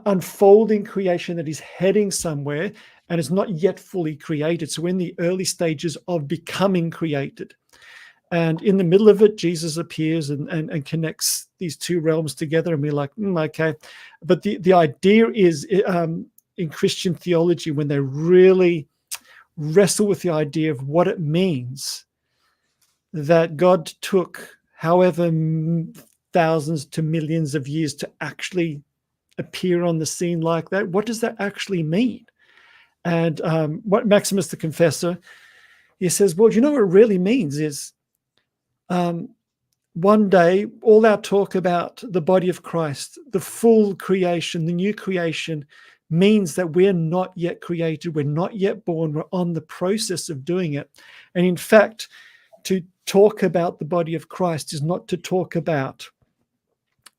unfolding creation that is heading somewhere and is not yet fully created. So we're in the early stages of becoming created. And in the middle of it, Jesus appears and connects these two realms together. And we're like, okay. But the idea is in Christian theology, when they really wrestle with the idea of what it means that God took however thousands to millions of years to actually appear on the scene like that. What does that actually mean? And what Maximus the Confessor, he says, well, what it really means is one day, all our talk about the body of Christ, the full creation, the new creation, means that we're not yet created, we're not yet born, we're on the process of doing it. And in fact, to talk about the body of Christ is not to talk about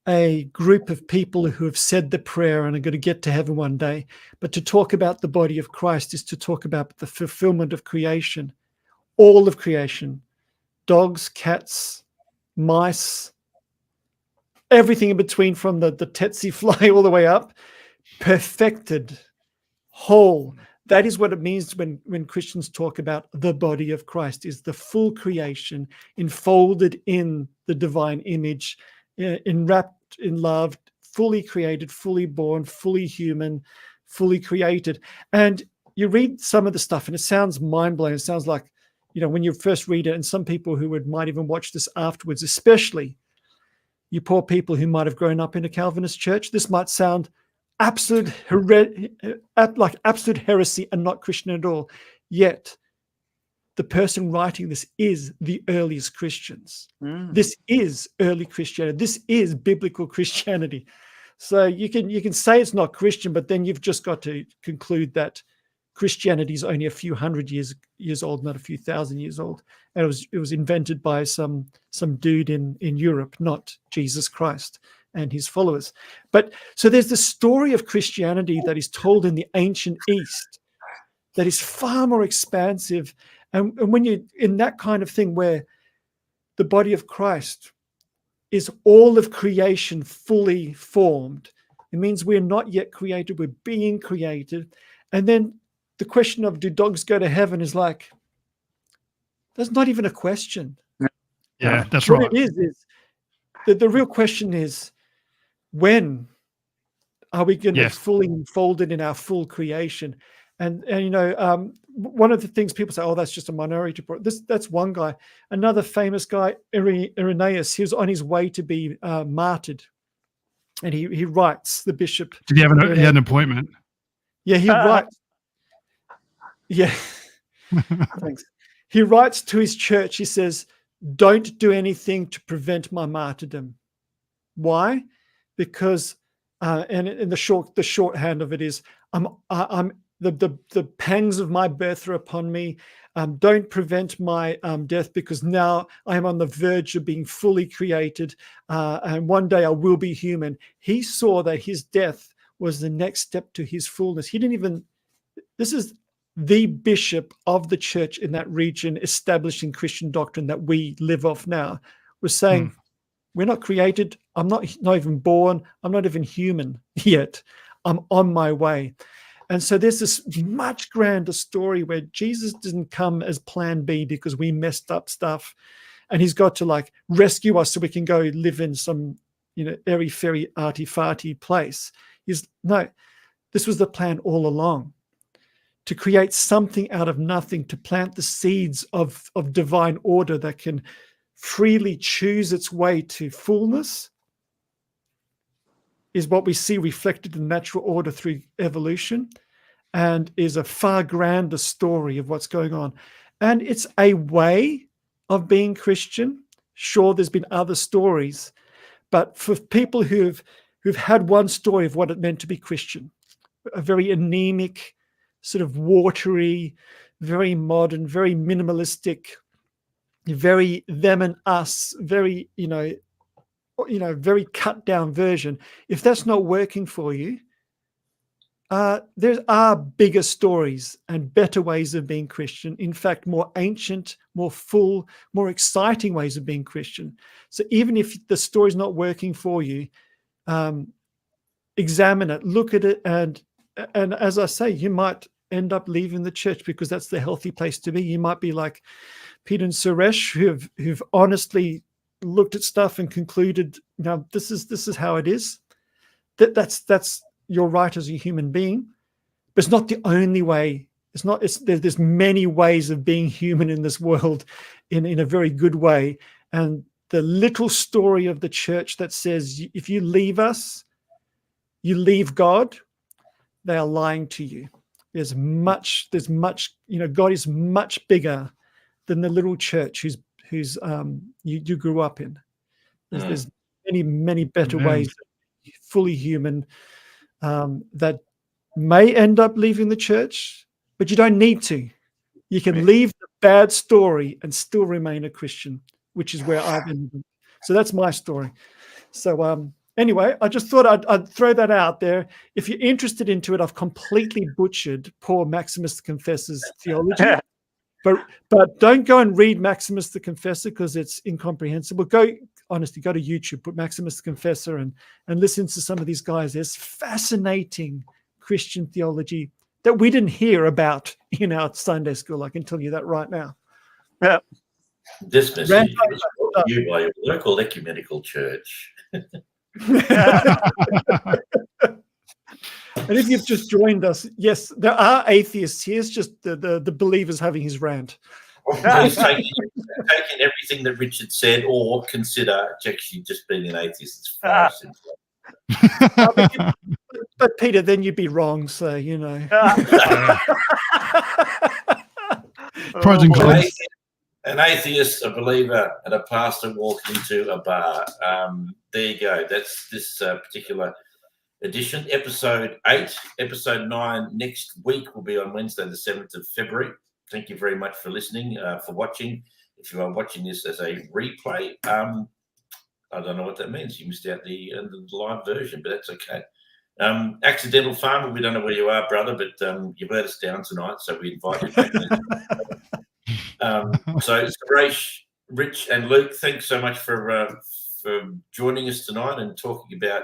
a group of people who have said the prayer and are going to get to heaven one day, but to talk about the body of Christ is to talk about the fulfillment of creation, all of creation, dogs, cats, mice, everything in between, from the tsetse fly all the way up, perfected, whole. That is what it means when Christians talk about the body of Christ, is the full creation enfolded in the divine image, enwrapped in love, fully created, fully born, fully human, fully created. And you read some of the stuff and it sounds mind-blowing. It sounds like, when you first read it, and some people who might even watch this afterwards, especially you poor people who might have grown up in a Calvinist church, this might sound absolute heresy and not Christian at all. Yet the person writing this is the earliest Christians. This is early Christianity. This is biblical Christianity. So you can say it's not Christian, but then you've just got to conclude that Christianity is only a few hundred years old, not a few thousand years old. And it was invented by some dude in Europe, not Jesus Christ and his followers. But so there's the story of Christianity that is told in the ancient East that is far more expansive. And when you're in that kind of thing where the body of Christ is all of creation fully formed, it means we're not yet created, we're being created. And then the question of, do dogs go to heaven, is like, that's not even a question.
Yeah, that's
what
right.
It is the real question is, when are we going to be fully enfolded in our full creation? And one of the things people say, oh, that's just a minority report. That's one guy. Another famous guy, Irenaeus, he was on his way to be martyred. And he writes, the bishop.
Did he have he had an appointment?
Yeah, he writes. Yeah. Thanks. He writes to his church. He says, don't do anything to prevent my martyrdom. Why? Because, and in the shorthand of it is, the pangs of my birth are upon me. Don't prevent my death, because now I am on the verge of being fully created, and one day I will be human. He saw that his death was the next step to his fullness. This is the bishop of the church in that region, establishing Christian doctrine that we live off now, was saying, we're not created. I'm not even born. I'm not even human yet. I'm on my way. And so there's this much grander story where Jesus didn't come as plan B because we messed up stuff, and he's got to rescue us so we can go live in some, airy-fairy, arty-farty place. No, this was the plan all along, to create something out of nothing, to plant the seeds of divine order that can freely choose its way to fullness, is what we see reflected in natural order through evolution, and is a far grander story of what's going on. And it's a way of being Christian. Sure, there's been other stories, but for people who've had one story of what it meant to be Christian, a very anemic, sort of watery, very modern, very minimalistic, very them and us, very, very cut down version. If that's not working for you, there are bigger stories and better ways of being Christian. In fact, more ancient, more full, more exciting ways of being Christian. So even if the story's not working for you, examine it, look at it, and as I say, you might end up leaving the church because that's the healthy place to be. You might be like Peter and Suresh, who've honestly looked at stuff and concluded, this is how it is. That's you're right as a human being, but it's not the only way. There's many ways of being human in this world in a very good way. And the little story of the church that says, if you leave us, you leave God, they are lying to you. There's much, God is much bigger than the little church who's you grew up in. There's many better ways, fully human, that may end up leaving the church, but you don't need to. You can leave the bad story and still remain a Christian, which is where I've ended. So that's my story. So anyway, I just thought I'd throw that out there. If you're interested into it, I've completely butchered poor Maximus the Confessor's theology. But don't go and read Maximus the Confessor because it's incomprehensible. Go to YouTube, put Maximus the Confessor and listen to some of these guys. There's fascinating Christian theology that we didn't hear about in our Sunday school. I can tell you that right now.
Yeah.
This message was brought to you by your local ecumenical church.
And if you've just joined us, yes, there are atheists here. It's just the believers having his rant.
Please take everything that Richard said, or consider actually just being an atheist. It's far simpler.
But Peter, then you'd be wrong. So
Pros and cons.
An atheist, a believer, and a pastor walk into a bar. There you go. That's this particular edition, episode 8. Episode 9 next week will be on Wednesday, the 7th of February. Thank you very much for listening, for watching. If you are watching this as a replay, I don't know what that means. You missed out the live version, but that's okay. Accidental Farmer, we don't know where you are, brother, but you've let us down tonight, so we invite you back. So Suresh, Rich, and Luke, thanks so much for joining us tonight and talking about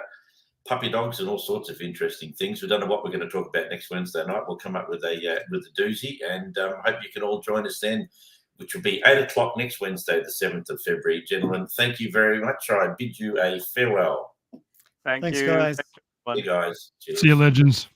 puppy dogs and all sorts of interesting things. We don't know what we're going to talk about next Wednesday night. We'll come up with a doozy, and hope you can all join us then, which will be 8 o'clock next Wednesday, the 7th of February. Gentlemen, thank you very much. I bid you a farewell.
Thanks,
guys.
See you guys. Cheers.
See you, legends.